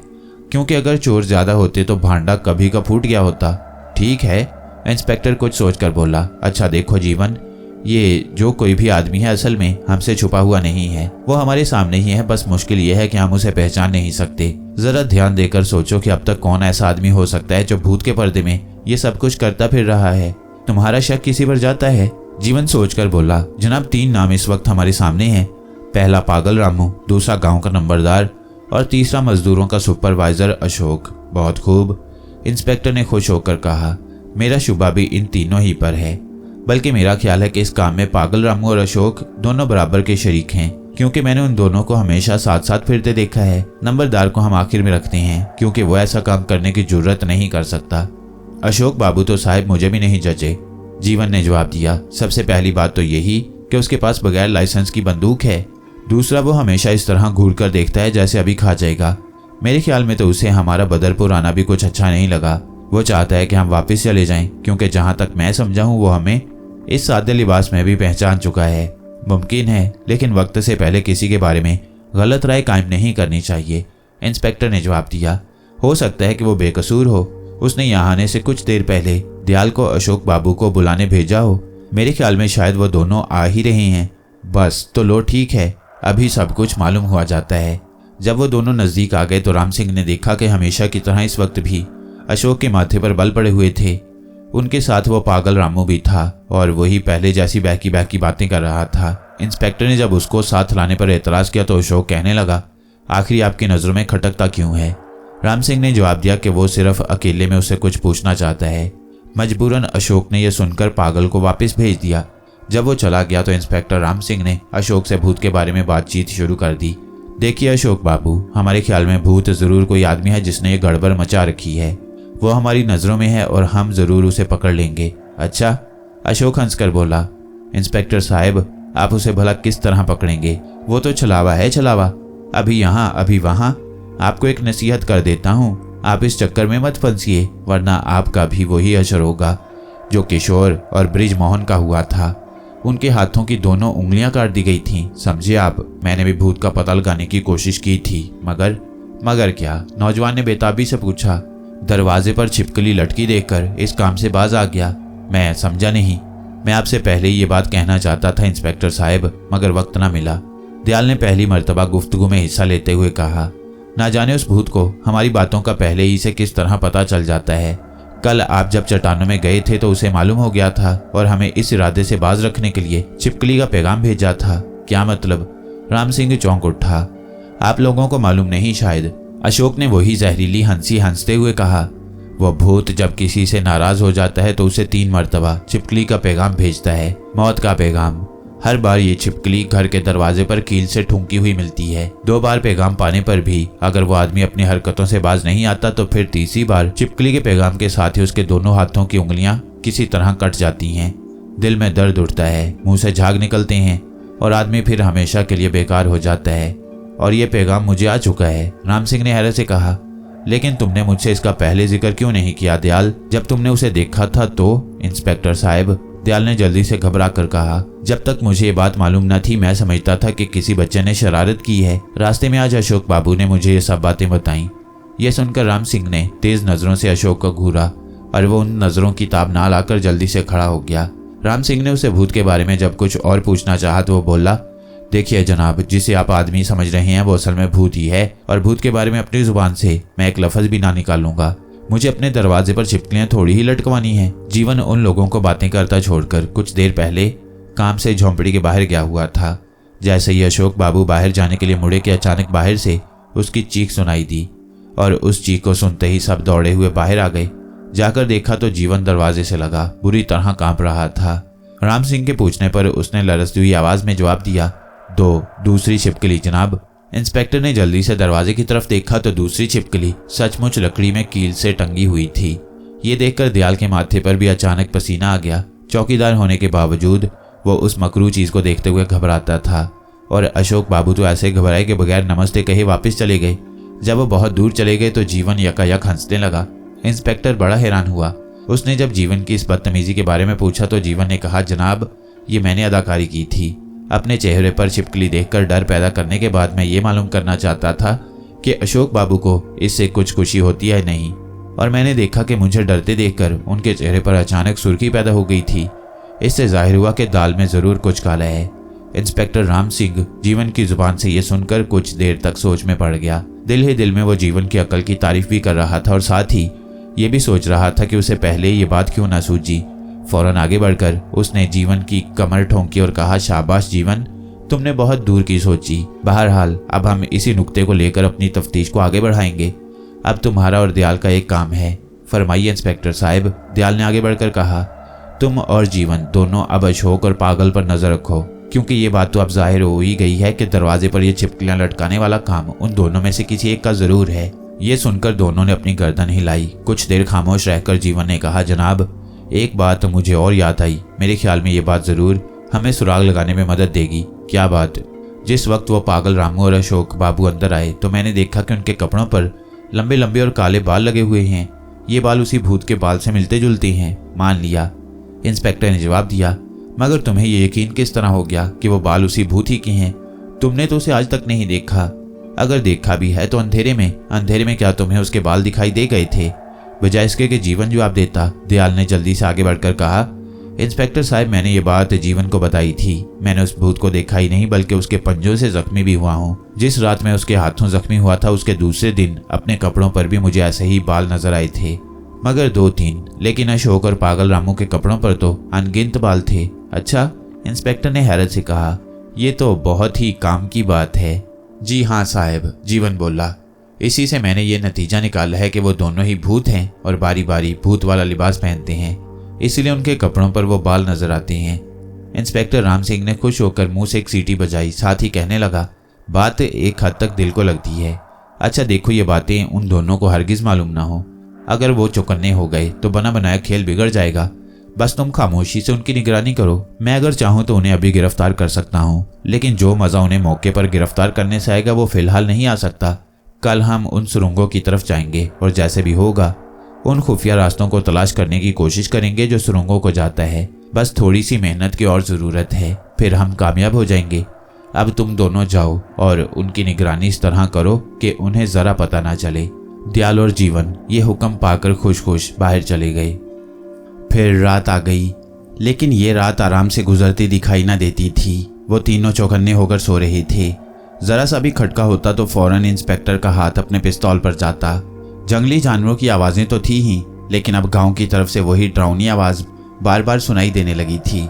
क्योंकि अगर चोर ज्यादा होते तो भांडा कभी का फूट गया होता। ठीक है, इंस्पेक्टर कुछ सोचकर बोला, अच्छा देखो जीवन, ये जो कोई भी आदमी है असल में हमसे छुपा हुआ नहीं है, वो हमारे सामने ही है। बस मुश्किल ये है कि हम उसे पहचान नहीं सकते। जरा ध्यान देकर सोचो कि अब तक कौन ऐसा आदमी हो सकता है जो भूत के पर्दे में ये सब कुछ करता फिर रहा है। तुम्हारा शक किसी पर जाता है? जीवन सोचकर बोला, जनाब 3 नाम इस वक्त हमारे सामने हैं। पहला पागल रामू, दूसरा गांव का नंबरदार और तीसरा मजदूरों का सुपरवाइजर अशोक। बहुत खूब, इंस्पेक्टर ने खुश होकर कहा, मेरा शुबा भी इन तीनों ही पर है। बल्कि मेरा ख्याल है कि इस काम में पागल रामू और अशोक दोनों बराबर के शरीक हैं, क्योंकि मैंने उन दोनों को हमेशा साथ साथ फिरते देखा है। नंबरदार को हम आखिर में रखते हैं क्योंकि वो ऐसा काम करने की जरूरत नहीं कर सकता। अशोक बाबू तो साहब मुझे भी नहीं जचे। जीवन ने जवाब दिया, सबसे पहली बात तो यही कि उसके पास बगैर लाइसेंस की बंदूक है। दूसरा, वो हमेशा इस तरह घूर कर देखता है जैसे अभी खा जाएगा। मेरे ख्याल में तो उसे हमारा बदरपुर आना भी कुछ अच्छा नहीं लगा। वो चाहता है कि हम वापस चले जाएं, क्योंकि जहां तक मैं समझा हूं वो हमें इस सादे लिबास में भी पहचान चुका है। मुमकिन है, लेकिन वक्त से पहले किसी के बारे में गलत राय कायम नहीं करनी चाहिए। इंस्पेक्टर ने जवाब दिया, हो सकता है कि वो बेकसूर हो। उसने यहाँ आने से कुछ देर पहले दयाल को अशोक बाबू को बुलाने भेजा हो। मेरे ख्याल में शायद वो दोनों आ ही रहे हैं। बस तो लो, ठीक है, अभी सब कुछ मालूम हुआ जाता है। जब वो दोनों नजदीक आ गए तो राम सिंह ने देखा कि हमेशा की तरह इस वक्त भी अशोक के माथे पर बल पड़े हुए थे। उनके साथ वो पागल रामू भी था और वही पहले जैसी बहकी बहकी बातें कर रहा था। इंस्पेक्टर ने जब उसको साथ लाने पर एतराज किया तो अशोक कहने लगा, आखिर आपकी नज़रों में खटकता क्यों है? राम सिंह ने जवाब दिया कि वो सिर्फ अकेले में उससे कुछ पूछना चाहता है। मजबूरन अशोक ने यह सुनकर पागल को वापस भेज दिया। जब वो चला गया तो इंस्पेक्टर राम सिंह ने अशोक से भूत के बारे में बातचीत शुरू कर दी। देखिए अशोक बाबू, हमारे ख्याल में भूत जरूर कोई आदमी है जिसने ये गड़बड़ मचा रखी है। वो हमारी नज़रों में है और हम जरूर उसे पकड़ लेंगे। अच्छा? अशोक हंसकर बोला, इंस्पेक्टर साहब, आप उसे भला किस तरह पकड़ेंगे? वो तो छलावा है, छलावा, अभी यहाँ अभी वहाँ। आपको एक नसीहत कर देता हूँ, आप इस चक्कर में मत फंसिए, वरना आपका भी वही असर होगा जो किशोर और ब्रिजमोहन का हुआ था। उनके हाथों की दोनों उंगलियां काट दी गई थीं, समझे आप? मैंने भी भूत का पता लगाने की कोशिश की थी, मगर क्या? नौजवान ने बेताबी से पूछा। दरवाजे पर छिपकली लटकी देखकर इस काम से बाज आ गया। मैं समझा नहीं। मैं आपसे पहले ही ये बात कहना चाहता था इंस्पेक्टर साहब, मगर वक्त ना मिला। दयाल ने पहली मर्तबा गुफ्तगू में हिस्सा लेते हुए कहा, ना जाने उस भूत को हमारी बातों का पहले ही से किस तरह पता चल जाता है। कल आप जब चट्टानों में गए थे तो उसे मालूम हो गया था और हमें इस इरादे से बाज रखने के लिए छिपकली का पैगाम भेजा था। क्या मतलब? राम सिंह चौंक उठा। आप लोगों को मालूम नहीं शायद। अशोक ने वही जहरीली हंसी हंसते हुए कहा, वो भूत जब किसी से नाराज हो जाता है तो उसे 3 मर्तबा छिपकली का पैगाम भेजता है, मौत का पैगाम। हर बार ये छिपकली घर के दरवाजे पर कील से ठुमकी हुई मिलती है। 2 बार पैगाम पाने पर भी अगर वो आदमी अपनी हरकतों से बाज नहीं आता तो फिर तीसरी बार छिपकली के पैगाम के साथ ही उसके दोनों हाथों की उंगलियां किसी तरह कट जाती हैं। दिल में दर्द उठता है, मुंह से झाग निकलते हैं और आदमी फिर हमेशा के लिए बेकार हो जाता है। और ये पैगाम मुझे आ चुका है। राम सिंह ने हैरत से कहा, लेकिन तुमने मुझसे इसका पहले जिक्र क्यों नहीं किया दयाल, जब तुमने उसे देखा था तो? इंस्पेक्टर साहब, दयाल ने जल्दी से घबरा कर कहा, जब तक मुझे ये बात मालूम न थी मैं समझता था कि किसी बच्चे ने शरारत की है। रास्ते में आज अशोक बाबू ने मुझे ये सब बातें बताई। ये सुनकर राम सिंह ने तेज नजरों से अशोक को घूरा और वो उन नजरों की ताब ना लाकर जल्दी से खड़ा हो गया। राम सिंह ने उसे भूत के बारे में जब कुछ और पूछना चाहा तो वो बोला, देखिए जनाब, जिसे आप आदमी समझ रहे हैं वो असल में भूत ही है और भूत के बारे में अपनी जुबान से मैं एक लफ्ज भी ना निकालूंगा। मुझे अपने दरवाजे पर छिपकलियां थोड़ी ही लटकवानी है। जीवन उन लोगों को बातें करता छोड़कर कुछ देर पहले काम से झोंपड़ी के बाहर गया हुआ था। जैसे ही अशोक बाबू बाहर जाने के लिए मुड़े कि अचानक बाहर से उसकी चीख सुनाई दी और उस चीख को सुनते ही सब दौड़े हुए बाहर आ गए। जाकर देखा तो जीवन दरवाजे से लगा बुरी तरह कांप रहा था। राम सिंह के पूछने पर उसने लरसती हुई आवाज में जवाब दिया, दूसरी छिपकली जनाब। इंस्पेक्टर ने जल्दी से दरवाजे की तरफ देखा तो दूसरी छिपकली सचमुच लकड़ी में कील से टंगी हुई थी। ये देखकर दयाल के माथे पर भी अचानक पसीना आ गया। चौकीदार होने के बावजूद वो उस मकरू चीज को देखते हुए घबराता था और अशोक बाबू तो ऐसे घबराए के बगैर नमस्ते कहे वापस चले गए। जब वो बहुत दूर चले गए तो जीवन यकायक हंसने लगा। इंस्पेक्टर बड़ा हैरान हुआ। उसने जब जीवन की इस बदतमीजी के बारे में पूछा तो जीवन ने कहा, जनाब, ये मैंने अदाकारी की थी। अपने चेहरे पर छिपकली देखकर डर पैदा करने के बाद मैं ये मालूम करना चाहता था कि अशोक बाबू को इससे कुछ खुशी होती है नहीं, और मैंने देखा कि मुझे डरते देखकर उनके चेहरे पर अचानक सुर्खी पैदा हो गई थी। इससे जाहिर हुआ कि दाल में जरूर कुछ काला है। इंस्पेक्टर राम सिंह जीवन की जुबान से यह सुनकर कुछ देर तक सोच में पड़ गया। दिल ही दिल में वो जीवन की अकल की तारीफ भी कर रहा था और साथ ही ये भी सोच रहा था कि उसे पहले ये बात क्यों ना सूझी। फौरन आगे बढ़कर उसने जीवन की कमर ठोंकी और कहा, शाबाश जीवन, तुमने बहुत दूर की सोची। बहरहाल अब हम इसी नुक्ते को लेकर अपनी तफ्तीश को आगे बढ़ाएंगे। अब तुम्हारा और दयाल का एक काम है। फरमाइए इंस्पेक्टर साहब, दयाल ने आगे बढ़कर कहा। तुम और जीवन दोनों अब अशोक और पागल पर नजर रखो, क्योंकि ये बात तो अब जाहिर हो ही गई है कि दरवाजे पर ये छिपकलियां लटकाने वाला काम उन दोनों में से किसी एक का जरूर है। ये सुनकर दोनों ने अपनी गर्दन हिलाई। कुछ देर खामोश रहकर जीवन ने कहा, जनाब, एक बात मुझे और याद आई। मेरे ख्याल में ये बात जरूर हमें सुराग लगाने में मदद देगी। क्या बात? जिस वक्त वो पागल रामू और अशोक बाबू अंदर आए तो मैंने देखा कि उनके कपड़ों पर लंबे लंबे और काले बाल लगे हुए हैं। ये बाल उसी भूत के बाल से मिलते जुलते हैं। मान लिया, इंस्पेक्टर ने जवाब दिया, मगर तुम्हें ये यकीन किस तरह हो गया कि वो बाल उसी भूत ही के हैं? तुमने तो उसे आज तक नहीं देखा। अगर देखा भी है तो अंधेरे में क्या तुम्हें उसके बाल दिखाई दे गए थे? बजाय इसके कि जीवन जवाब देता, दयाल ने जल्दी से आगे बढ़कर कहा, इंस्पेक्टर साहब, मैंने ये बात जीवन को बताई थी। मैंने उस भूत को देखा ही नहीं बल्कि उसके पंजों से जख्मी भी हुआ हूँ। जिस रात मैं उसके हाथों जख्मी हुआ था उसके दूसरे दिन अपने कपड़ों पर भी मुझे ऐसे ही बाल नजर आए थे, मगर 2-3। लेकिन अशोक और पागल रामू के कपड़ों पर तो अनगिनत बाल थे। अच्छा, इंस्पेक्टर ने हैरत से कहा, ये तो बहुत ही काम की बात है। जी हाँ साहब, जीवन बोला। इसी से मैंने ये नतीजा निकाला है कि वो दोनों ही भूत हैं और बारी बारी भूत वाला लिबास पहनते हैं, इसलिए उनके कपड़ों पर वो बाल नजर आते हैं। इंस्पेक्टर राम सिंह ने खुश होकर मुंह से एक सीटी बजाई, साथ ही कहने लगा, बात एक हद तक दिल को लगती है। अच्छा देखो, ये बातें उन दोनों को हरगिज मालूम ना हो। अगर वो चौकन्ने हो गए तो बना बनाया खेल बिगड़ जाएगा। बस तुम खामोशी से उनकी निगरानी करो। मैं अगर चाहूँ तो उन्हें अभी गिरफ्तार कर सकता हूँ, लेकिन जो मजा उन्हें मौके पर गिरफ्तार करने से आएगा वो फिलहाल नहीं आ सकता। कल हम उन सुरंगों की तरफ जाएंगे और जैसे भी होगा उन खुफिया रास्तों को तलाश करने की कोशिश करेंगे जो सुरंगों को जाता है। बस थोड़ी सी मेहनत की और ज़रूरत है, फिर हम कामयाब हो जाएंगे। अब तुम दोनों जाओ और उनकी निगरानी इस तरह करो कि उन्हें ज़रा पता ना चले। दयाल और जीवन ये हुक्म पाकर खुश खुश बाहर चले गए। फिर रात आ गई, लेकिन ये रात आराम से गुजरती दिखाई ना देती थी। वो तीनों चौकन्ने होकर सो रहे थे। ज़रा सा भी खटका होता तो फौरन इंस्पेक्टर का हाथ अपने पिस्तौल पर जाता। जंगली जानवरों की आवाज़ें तो थी ही, लेकिन अब गांव की तरफ से वही डरावनी आवाज़ बार बार सुनाई देने लगी थी।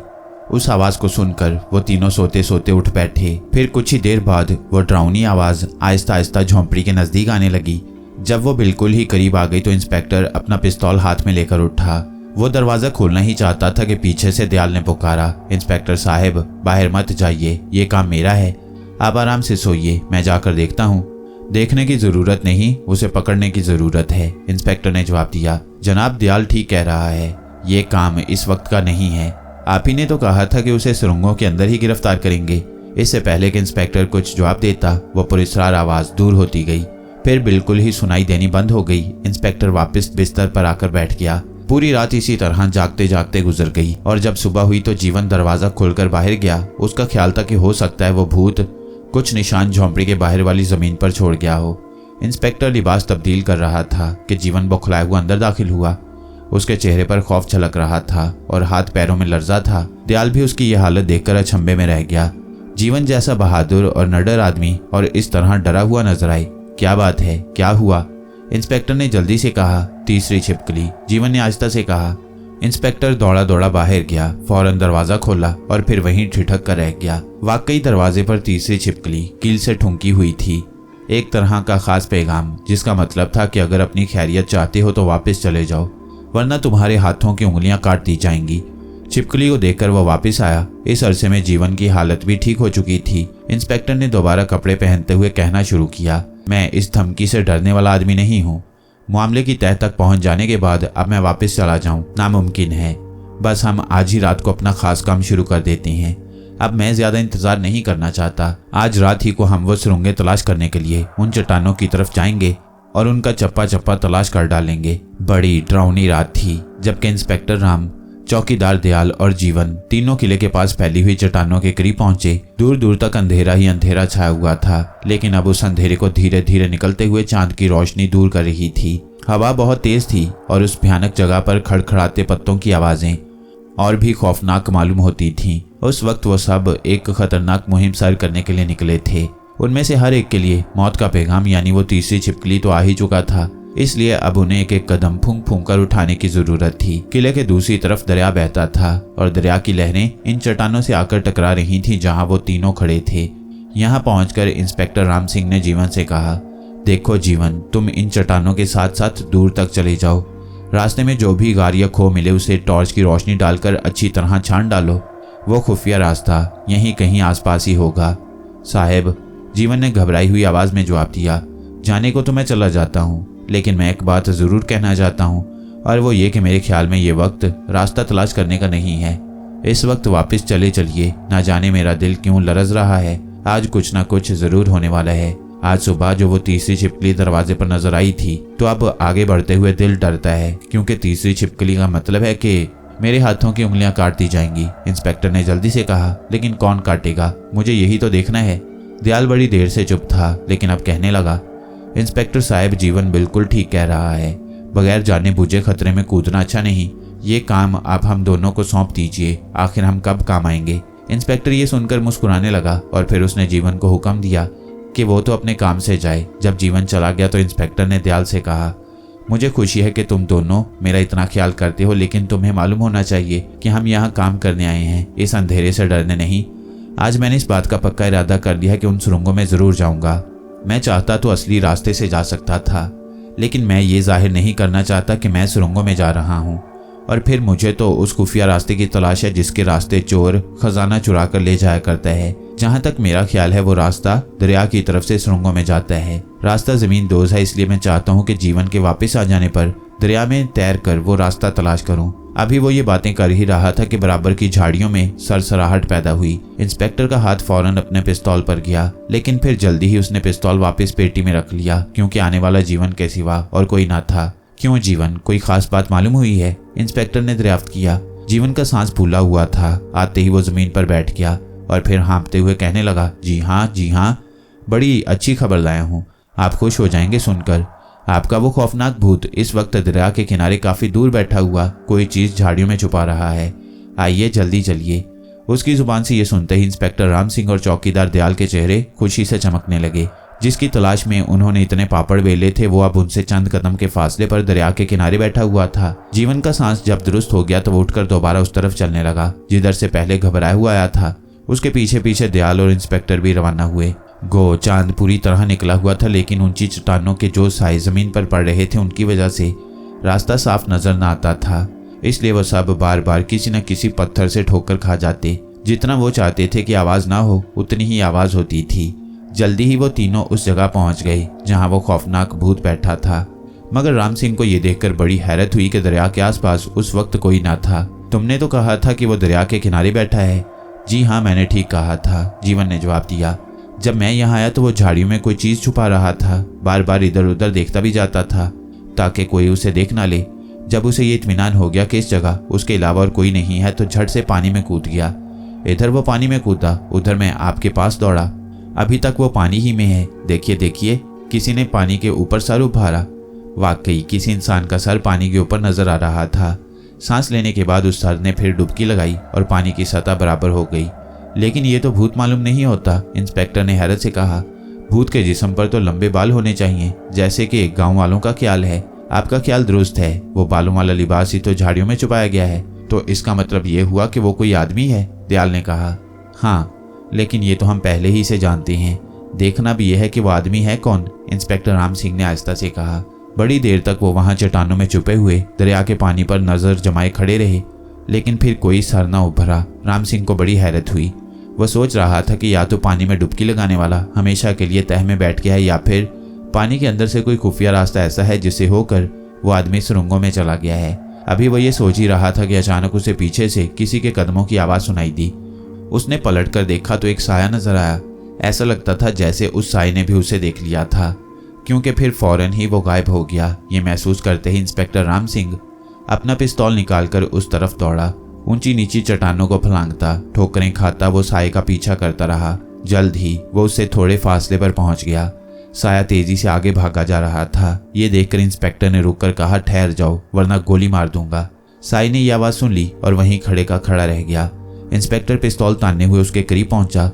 उस आवाज़ को सुनकर वो तीनों सोते सोते उठ बैठे। फिर कुछ ही देर बाद वो डरावनी आवाज़ आहिस्ता आहिस्ता झोंपड़ी के नज़दीक आने लगी। जब वो बिल्कुल ही करीब आ गई तो इंस्पेक्टर अपना पिस्तौल हाथ में लेकर उठा। वो दरवाज़ा खोलना ही चाहता था कि पीछे से दयाल ने पुकारा, इंस्पेक्टर साहब बाहर मत जाइए, ये काम मेरा है। आप आराम से सोइए, मैं जाकर देखता हूँ। देखने की ज़रूरत नहीं, उसे पकड़ने की ज़रूरत है, इंस्पेक्टर ने जवाब दिया। जनाब दयाल ठीक कह रहा है, ये काम इस वक्त का नहीं है। आप ही ने तो कहा था कि उसे सुरंगों के अंदर ही गिरफ्तार करेंगे। इससे पहले कि इंस्पेक्टर कुछ जवाब देता वो पुरस्कार आवाज़ दूर होती गई, फिर बिल्कुल ही सुनाई देनी बंद हो गई। इंस्पेक्टर वापस बिस्तर पर आकर बैठ गया। पूरी रात इसी तरह जागते जागते गुजर गई और जब सुबह हुई तो जीवन दरवाज़ा खोलकर बाहर गया। उसका ख्याल था कि हो सकता है वो भूत कुछ निशान झोंपड़ी के बाहर वाली जमीन पर छोड़ गया हो। इंस्पेक्टर लिबास तब्दील कर रहा था कि जीवन बौखलाया हुआ अंदर दाखिल हुआ। उसके चेहरे पर खौफ झलक रहा था और हाथ पैरों में लर्जा था। दयाल भी उसकी यह हालत देखकर अचंभे में रह गया। जीवन जैसा बहादुर और निडर आदमी और इस तरह डरा हुआ नजर आए। क्या बात है, क्या हुआ? इंस्पेक्टर ने जल्दी से कहा। तीसरी छिपकली, जीवन ने आहिस्ता से कहा। इंस्पेक्टर दौड़ा दौड़ा बाहर गया, फौरन दरवाजा खोला और फिर वहीं ठिठक कर रह गया। वाकई दरवाजे पर तीसरी छिपकली कील से ठुंकी हुई थी। एक तरह का खास पैगाम, जिसका मतलब था कि अगर अपनी खैरियत चाहते हो तो वापस चले जाओ, वरना तुम्हारे हाथों की उंगलियां काट दी जाएंगी। छिपकली को देखकर वह वापस आया। इस अरसे में जीवन की हालत भी ठीक हो चुकी थी। इंस्पेक्टर ने दोबारा कपड़े पहनते हुए कहना शुरू किया, मैं इस धमकी से डरने वाला आदमी नहीं हूँ। मामले की तह तक पहुंच जाने के बाद अब मैं वापस चला जाऊं नामुमकिन है। बस हम आज ही रात को अपना खास काम शुरू कर देते हैं। अब मैं ज्यादा इंतजार नहीं करना चाहता। आज रात ही को हम वो सुरंगें तलाश करने के लिए उन चट्टानों की तरफ जाएंगे और उनका चप्पा चप्पा तलाश कर डालेंगे। बड़ी डरावनी रात थी जबकि इंस्पेक्टर राम, चौकीदार दयाल और जीवन तीनों किले के पास फैली हुई चट्टानों के करीब पहुंचे। दूर दूर तक अंधेरा ही अंधेरा छाया हुआ था, लेकिन अब उस अंधेरे को धीरे धीरे निकलते हुए चांद की रोशनी दूर कर रही थी। हवा बहुत तेज थी और उस भयानक जगह पर खड़खड़ाते पत्तों की आवाजें और भी खौफनाक मालूम होती थीं। उस वक्त वो सब एक खतरनाक मुहिम सर करने के लिए निकले थे। उनमें से हर एक के लिए मौत का पैगाम यानी वो तीसरी छिपकली तो आ ही चुका था, इसलिए अब उन्हें एक एक कदम फूंक फूंक कर उठाने की जरूरत थी। किले के दूसरी तरफ दरिया बहता था और दरिया की लहरें इन चट्टानों से आकर टकरा रही थीं जहां वो तीनों खड़े थे। यहाँ पहुंचकर इंस्पेक्टर राम सिंह ने जीवन से कहा, देखो जीवन, तुम इन चट्टानों के साथ साथ दूर तक चले जाओ। रास्ते में जो भी गार या खो मिले उसे टॉर्च की रोशनी डालकर अच्छी तरह छान डालो। वो खुफिया रास्ता यहीं कहीं आसपास ही होगा। साहब, जीवन ने घबराई हुई आवाज में जवाब दिया, जाने को तो मैं चला जाता हूँ, लेकिन मैं एक बात ज़रूर कहना चाहता हूँ और वो ये कि मेरे ख्याल में ये वक्त रास्ता तलाश करने का नहीं है। इस वक्त वापस चले चलिए। ना जाने मेरा दिल क्यों लरज रहा है। आज कुछ ना कुछ ज़रूर होने वाला है। आज सुबह जो वो तीसरी छिपकली दरवाजे पर नजर आई थी तो अब आगे बढ़ते हुए दिल डरता है, क्योंकि तीसरी छिपकली का मतलब है कि मेरे हाथों की उंगलियां काट दी जाएंगी। इंस्पेक्टर ने जल्दी से कहा, लेकिन कौन काटेगा? मुझे यही तो देखना है। दयाल बड़ी देर से चुप था, लेकिन अब कहने लगा, इंस्पेक्टर साहब, जीवन बिल्कुल ठीक कह रहा है। बगैर जाने बूझे खतरे में कूदना अच्छा नहीं। ये काम आप हम दोनों को सौंप दीजिए, आखिर हम कब काम आएंगे। इंस्पेक्टर ये सुनकर मुस्कुराने लगा और फिर उसने जीवन को हुक्म दिया कि वो तो अपने काम से जाए। जब जीवन चला गया तो इंस्पेक्टर ने दयाल से कहा, मुझे खुशी है कि तुम दोनों मेरा इतना ख्याल करते हो, लेकिन तुम्हें मालूम होना चाहिए कि हम यहाँ काम करने आए हैं, इस अंधेरे से डरने नहीं। आज मैंने इस बात का पक्का इरादा कर लिया कि उन सुरंगों में ज़रूर जाऊँगा। मैं चाहता तो असली रास्ते से जा सकता था, लेकिन मैं ये जाहिर नहीं करना चाहता कि मैं सुरंगों में जा रहा हूँ। और फिर मुझे तो उस खुफिया रास्ते की तलाश है जिसके रास्ते चोर खजाना चुरा कर ले जाया करता है। जहाँ तक मेरा ख्याल है वो रास्ता दरिया की तरफ से सुरंगों में जाता है। रास्ता जमीन दोज है, इसलिए मैं चाहता हूँ कि जीवन के वापस आ जाने पर दरिया में तैर कर वो रास्ता तलाश करूँ। अभी वो ये बातें कर ही रहा था कि बराबर की झाड़ियों में सरसराहट पैदा हुई। इंस्पेक्टर का हाथ फौरन अपने पिस्तौल पर गया, लेकिन फिर जल्दी ही उसने पिस्तौल वापस पेटी में रख लिया, क्योंकि आने वाला जीवन के सिवा और कोई ना था। क्यों जीवन, कोई खास बात मालूम हुई है? इंस्पेक्टर ने दरियाफ्त किया। जीवन का सांस फूला हुआ था। आते ही वो जमीन पर बैठ गया और फिर हाँफते हुए कहने लगा, जी हाँ, बड़ी अच्छी खबर लाया हूँ। आप खुश हो जाएंगे सुनकर। आपका वो खौफनाक भूत इस वक्त दरिया के किनारे काफी दूर बैठा हुआ कोई चीज झाड़ियों में छुपा रहा है। आइए जल्दी चलिए। उसकी जुबान से ये सुनते ही इंस्पेक्टर राम सिंह और चौकीदार दयाल के चेहरे खुशी से चमकने लगे। जिसकी तलाश में उन्होंने इतने पापड़ बेले थे वो अब उनसे चंद कदम के फासले पर दरिया के किनारे बैठा हुआ था। जीवन का सांस जब दुरुस्त हो गया तो वो उठकर दोबारा उस तरफ चलने लगा जिधर से पहले घबराया हुआ आया था। उसके पीछे पीछे दयाल और इंस्पेक्टर भी रवाना हुए। गो चांद पूरी तरह निकला हुआ था, लेकिन ऊंची चट्टानों के जो साए जमीन पर पड़ रहे थे उनकी वजह से रास्ता साफ नजर न आता था। इसलिए वह सब बार बार किसी न किसी पत्थर से ठोकर खा जाते। जितना वो चाहते थे कि आवाज ना हो उतनी ही आवाज होती थी। जल्दी ही वो तीनों उस जगह पहुंच गए जहां वो खौफनाक भूत बैठा था। मगर राम सिंह को यह देखकर बड़ी हैरत हुई कि दरिया के आसपास उस वक्त कोई ना था। तुमने तो कहा था कि वो दरिया के किनारे बैठा है। जी हाँ, मैंने ठीक कहा था, जीवन ने जवाब दिया। जब मैं यहाँ आया तो वो झाड़ियों में कोई चीज छुपा रहा था। बार बार इधर उधर देखता भी जाता था ताकि कोई उसे देख ना ले। जब उसे ये इत्मीनान हो गया कि इस जगह उसके अलावा और कोई नहीं है तो झट से पानी में कूद गया। इधर वो पानी में कूदा, उधर मैं आपके पास दौड़ा। अभी तक वो पानी ही में है। देखिए देखिए, किसी ने पानी के ऊपर सर उभारा। वाकई किसी इंसान का सर पानी के ऊपर नजर आ रहा था। सांस लेने के बाद उस सर ने फिर डुबकी लगाई और पानी की सतह बराबर हो गई। लेकिन ये तो भूत मालूम नहीं होता, इंस्पेक्टर ने हैरत से कहा। भूत के जिस्म पर तो लंबे बाल होने चाहिए, जैसे कि गांव वालों का ख्याल है। आपका ख्याल दुरुस्त है, वो बालों वाला लिबास ही तो झाड़ियों में छुपाया गया है। तो इसका मतलब ये हुआ कि वो कोई आदमी है, दयाल ने कहा। हाँ, लेकिन ये तो हम पहले ही से जानते हैं। देखना भी यह है कि वो आदमी है कौन, इंस्पेक्टर राम सिंह ने आहिस्ता से कहा। बड़ी देर तक वो वहां चट्टानों में छुपे हुए दरिया के पानी पर नजर जमाए खड़े रहे, लेकिन फिर कोई सर न उभरा। राम सिंह को बड़ी हैरत हुई। वह सोच रहा था कि या तो पानी में डुबकी लगाने वाला हमेशा के लिए तह में बैठ गया है, या फिर पानी के अंदर से कोई खुफिया रास्ता ऐसा है जिससे होकर वो आदमी सुरंगों में चला गया है। अभी वह ये सोच ही रहा था कि अचानक उसे पीछे से किसी के कदमों की आवाज सुनाई दी। उसने पलट कर देखा तो एक साया नजर आया। ऐसा लगता था जैसे उस साये ने भी उसे देख लिया था, क्योंकि फिर फौरन ही वो गायब हो गया। ये महसूस करते ही इंस्पेक्टर राम सिंह अपना पिस्तौल निकालकर उस तरफ दौड़ा। ऊंची नीची चट्टानों को फलांगता, ठोकरें खाता वो साये का पीछा करता रहा। जल्द ही वो उससे थोड़े फासले पर पहुंच गया। साया तेजी से आगे भागा जा रहा था। ये देखकर इंस्पेक्टर ने रुककर कहा, ठहर जाओ वरना गोली मार दूंगा। साये ने यह आवाज सुन ली और वहीं खड़े का खड़ा रह गया। इंस्पेक्टर पिस्तौल तानने हुए उसके करीब पहुंचा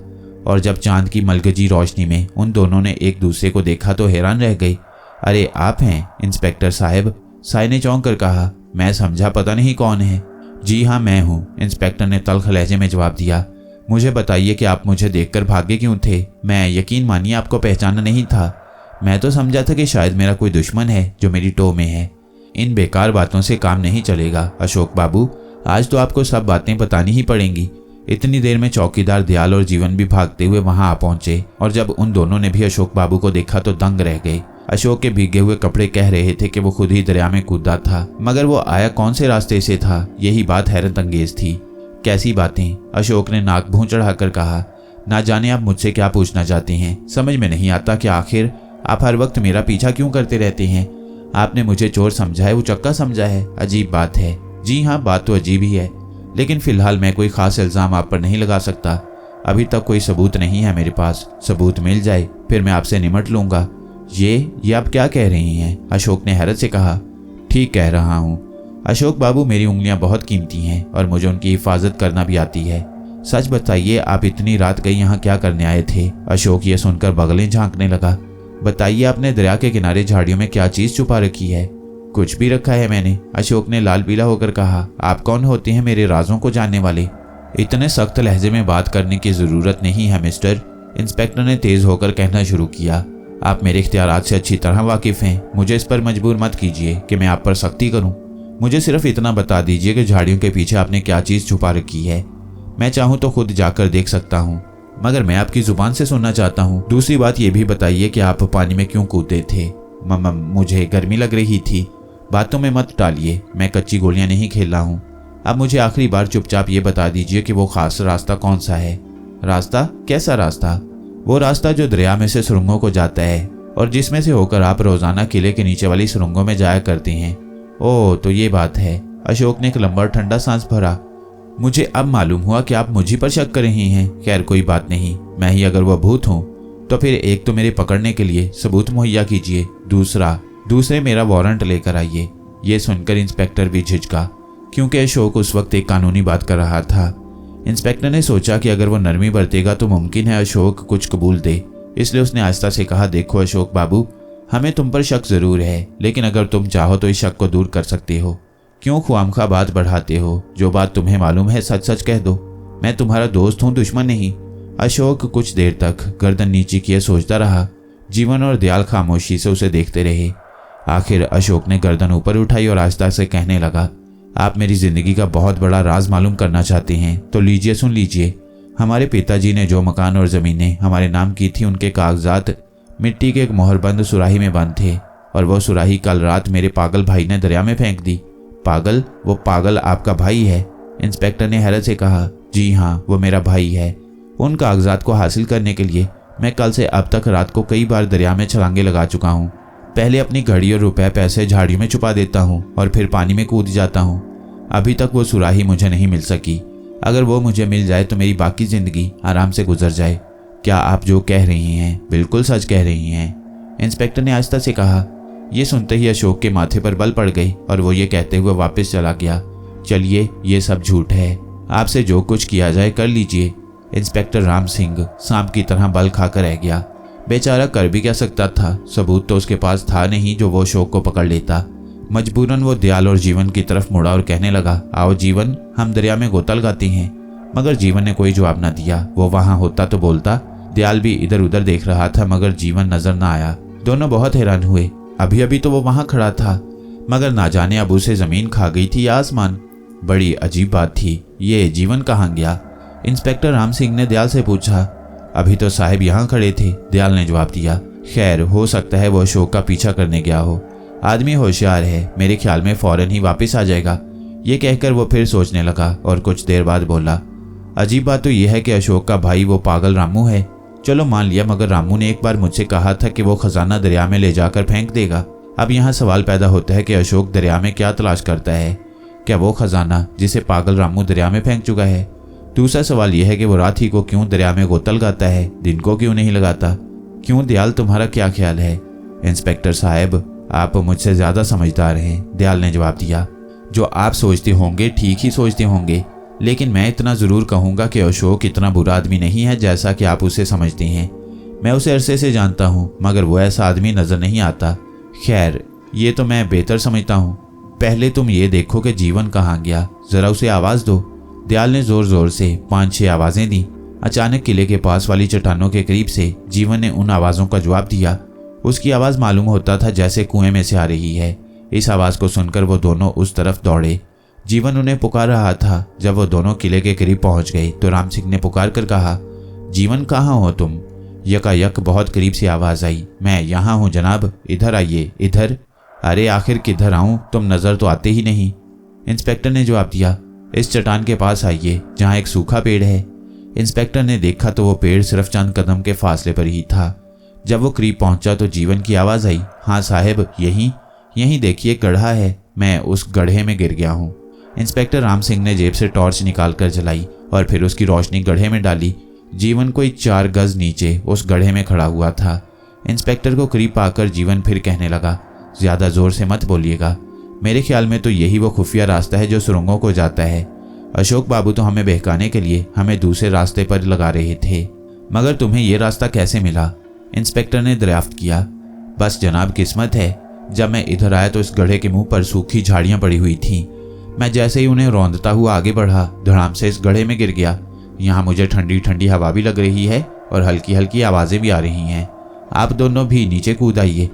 और जब चांद की मलगजी रोशनी में उन दोनों ने एक दूसरे को देखा तो हैरान रह गई। अरे आप हैं इंस्पेक्टर साहब, साये ने चौंक कर कहा। मैं समझा पता नहीं कौन है। जी हाँ मैं हूँ, इंस्पेक्टर ने तल्ख लहजे में जवाब दिया। मुझे बताइए कि आप मुझे देखकर भागे क्यों थे? मैं यकीन मानिए आपको पहचाना नहीं था। मैं तो समझा था कि शायद मेरा कोई दुश्मन है जो मेरी टो में है। इन बेकार बातों से काम नहीं चलेगा अशोक बाबू, आज तो आपको सब बातें बतानी ही पड़ेंगी। इतनी देर में चौकीदार दयाल और जीवन भी भागते हुए वहां आ पहुंचे और जब उन दोनों ने भी अशोक बाबू को देखा तो दंग रह गए। अशोक के भीगे हुए कपड़े कह रहे थे कि वो खुद ही दरिया में कूदा था, मगर वो आया कौन से रास्ते से था, यही बात हैरत अंगेज थी। कैसी बातें? अशोक ने नाक भूं चढ़ाकर कहा। ना जाने आप मुझसे क्या पूछना चाहते हैं, समझ में नहीं आता कि आखिर आप हर वक्त मेरा पीछा क्यों करते रहते हैं। आपने मुझे चोर समझा है, वो चक्का समझा है, अजीब बात है। जी हाँ, बात तो अजीब ही है, लेकिन फिलहाल मैं कोई खास इल्जाम आप पर नहीं लगा सकता। अभी तक कोई सबूत नहीं है मेरे पास। सबूत मिल जाए फिर मैं आपसे निमट लूंगा। ये आप क्या कह रही हैं? अशोक ने हैरत से कहा। ठीक कह रहा हूँ। अशोक बाबू, मेरी उंगलियां बहुत कीमती हैं और मुझे उनकी हिफाजत करना भी आती है। सच बताइए, आप इतनी रात गई यहाँ क्या करने आए थे? अशोक ये सुनकर बगलें झांकने लगा। बताइए, आपने दरिया के किनारे झाड़ियों में क्या चीज छुपा रखी है? कुछ भी रखा है मैंने, अशोक ने लाल पीला होकर कहा। आप कौन होते हैं मेरे राजों को जानने वाले? इतने सख्त लहजे में बात करने की जरूरत नहीं है मिस्टर, इंस्पेक्टर ने तेज होकर कहना शुरू किया। आप मेरे इख्तियारात से अच्छी तरह वाकिफ हैं। मुझे इस पर मजबूर मत कीजिए कि मैं आप पर सख्ती करूं। मुझे सिर्फ इतना बता दीजिए कि झाड़ियों के पीछे आपने क्या चीज छुपा रखी है। मैं चाहूं तो खुद जाकर देख सकता हूं, मगर मैं आपकी जुबान से सुनना चाहता हूं। दूसरी बात यह भी बताइए कि आप पानी में क्यों कूदे थे? मुझे गर्मी लग रही थी। बातों में मत डालिए, मैं कच्ची गोलियां नहीं खेल रहा हूं। अब मुझे आखिरी बार चुपचाप ये बता दीजिए कि वो खास रास्ता कौन सा है? रास्ता? कैसा रास्ता? वो रास्ता जो दरिया में से सुरंगों को जाता है और जिसमें से होकर आप रोजाना किले के नीचे वाली सुरंगों में जाया करते हैं। ओह, तो ये बात है। अशोक ने एक लंबा ठंडा सांस भरा। मुझे अब मालूम हुआ कि आप मुझी पर शक कर रही हैं। खैर कोई बात नहीं, मैं ही अगर वह भूत हूं तो फिर एक तो मेरे पकड़ने के लिए सबूत मुहैया कीजिए, दूसरे मेरा वारंट लेकर आइए। ये सुनकर इंस्पेक्टर भी झिझका, क्योंकि अशोक उस वक्त एक कानूनी बात कर रहा था। इंस्पेक्टर ने सोचा कि अगर वो नरमी बरतेगा तो मुमकिन है अशोक कुछ कबूल दे, इसलिए उसने आहिस्ता से कहा, देखो अशोक बाबू, हमें तुम पर शक जरूर है, लेकिन अगर तुम चाहो तो इस शक को दूर कर सकते हो। क्यों ख्वामखा बात बढ़ाते हो? जो बात तुम्हें मालूम है सच सच कह दो। मैं तुम्हारा दोस्त हूँ, दुश्मन नहीं। अशोक कुछ देर तक गर्दन नीचे किए सोचता रहा। जीवन और दयाल खामोशी से उसे देखते रहे। आखिर अशोक ने गर्दन ऊपर उठाई और आहिस्ता से कहने लगा, आप मेरी जिंदगी का बहुत बड़ा राज मालूम करना चाहते हैं तो लीजिए, सुन लीजिए। हमारे पिताजी ने जो मकान और जमीनें हमारे नाम की थी, उनके कागजात मिट्टी के एक मोहरबंद सुराही में बंद थे और वो सुराही कल रात मेरे पागल भाई ने दरिया में फेंक दी। पागल? वो पागल आपका भाई है? इंस्पेक्टर ने हैरत से कहा। जी हाँ, वो मेरा भाई है। उन कागजात को हासिल करने के लिए मैं कल से अब तक रात को कई बार दरिया में छलांगे लगा चुका हूँ। पहले अपनी घड़ी और रुपए पैसे झाड़ियों में छुपा देता हूँ और फिर पानी में कूद जाता हूँ। अभी तक वो सुराही मुझे नहीं मिल सकी। अगर वो मुझे मिल जाए तो मेरी बाकी जिंदगी आराम से गुजर जाए। क्या आप जो कह रही हैं बिल्कुल सच कह रही हैं? इंस्पेक्टर ने आहिस्ता से कहा। ये सुनते ही अशोक के माथे पर बल पड़ गई और वो ये कहते हुए वापस चला गया, चलिए ये सब झूठ है, आपसे जो कुछ किया जाए कर लीजिए। इंस्पेक्टर राम सिंह सांप की तरह बल खाकर रह गया। बेचारा कर भी क्या सकता था? सबूत तो उसके पास था नहीं जो वो अशोक को पकड़ लेता। मजबूरन वो दयाल और जीवन की तरफ मुड़ा और कहने लगा, आओ जीवन, हम दरिया में गोता लगाते हैं। मगर जीवन ने कोई जवाब न दिया। वो वहां होता तो बोलता। दयाल भी इधर उधर देख रहा था मगर जीवन नजर न आया। दोनों बहुत हैरान हुए। अभी अभी तो वो वहां खड़ा था, मगर ना जाने अब उसे जमीन खा गई थी या आसमान। बड़ी अजीब बात थी। ये जीवन कहाँ गया? इंस्पेक्टर राम सिंह ने दयाल से पूछा। अभी तो साहब यहाँ खड़े थे, दयाल ने जवाब दिया। खैर, हो सकता है वो अशोक का पीछा करने गया हो। आदमी होशियार है, मेरे ख्याल में फौरन ही वापस आ जाएगा। ये कहकर वो फिर सोचने लगा और कुछ देर बाद बोला, अजीब बात तो यह है कि अशोक का भाई वो पागल रामू है। चलो मान लिया, मगर रामू ने एक बार मुझसे कहा था कि वो खजाना दरिया में ले जाकर फेंक देगा। अब यहाँ सवाल पैदा होता है कि अशोक दरिया में क्या तलाश करता है? क्या वो खजाना जिसे पागल रामू दरिया में फेंक चुका है? दूसरा सवाल यह है कि वो रात ही को क्यों दरिया में गोता लगाता है, दिन को क्यों नहीं लगाता? क्यों दयाल, तुम्हारा क्या ख्याल है? इंस्पेक्टर साहब, आप मुझसे ज्यादा समझदार हैं, दयाल ने जवाब दिया। जो आप सोचते होंगे ठीक ही सोचते होंगे, लेकिन मैं इतना जरूर कहूंगा कि अशोक इतना बुरा आदमी नहीं है जैसा कि आप उसे समझते हैं। मैं उसे अरसे से जानता हूं, मगर वो ऐसा आदमी नजर नहीं आता। खैर, ये तो मैं बेहतर समझता हूं। पहले तुम ये देखो कि जीवन कहाँ गया, जरा उसे आवाज दो। दयाल ने जोर जोर से 5-6 आवाजें दी। अचानक किले के पास वाली चट्टानों के करीब से जीवन ने उन आवाजों का जवाब दिया। उसकी आवाज मालूम होता था जैसे कुएं में से आ रही है। इस आवाज को सुनकर वो दोनों उस तरफ दौड़े। जीवन उन्हें पुकार रहा था। जब वो दोनों किले के करीब पहुंच गए तो राम सिंह ने पुकार कर कहा, जीवन कहाँ हो तुम? यकायक बहुत करीब से आवाज आई, मैं यहाँ हूँ जनाब, इधर आइए, इधर। अरे आखिर किधर आऊं, तुम नजर तो आते ही नहीं। इंस्पेक्टर ने जवाब दिया, इस चट्टान के पास आइए जहाँ एक सूखा पेड़ है। इंस्पेक्टर ने देखा तो वो पेड़ सिर्फ चंद कदम के फासले पर ही था। जब वो करीब पहुंचा तो जीवन की आवाज आई, हाँ साहब, यहीं देखिए गड्ढा है, मैं उस गड्ढे में गिर गया हूँ। इंस्पेक्टर राम सिंह ने जेब से टॉर्च निकालकर जलाई और फिर उसकी रोशनी गड्ढे में डाली। जीवन कोई 4 गज नीचे उस गड्ढे में खड़ा हुआ था। इंस्पेक्टर को करीब पाकर जीवन फिर कहने लगा, ज्यादा जोर से मत बोलिएगा, मेरे ख्याल में तो यही वो खुफिया रास्ता है जो सुरंगों को जाता है। अशोक बाबू तो हमें बहकाने के लिए हमें दूसरे रास्ते पर लगा रहे थे, मगर तुम्हें ये रास्ता कैसे मिला? इंस्पेक्टर ने दरियाफ्त किया। बस जनाब, किस्मत है, जब मैं इधर आया तो इस गड्ढे के मुंह पर सूखी झाड़ियां पड़ी हुई थीं। मैं जैसे ही उन्हें रौंदता हुआ आगे बढ़ा, धड़ाम से इस गड्ढे में गिर गया। यहाँ मुझे ठंडी ठंडी हवा भी लग रही है और हल्की हल्की आवाज़ें भी आ रही हैं। आप दोनों भी नीचे कूद आइए।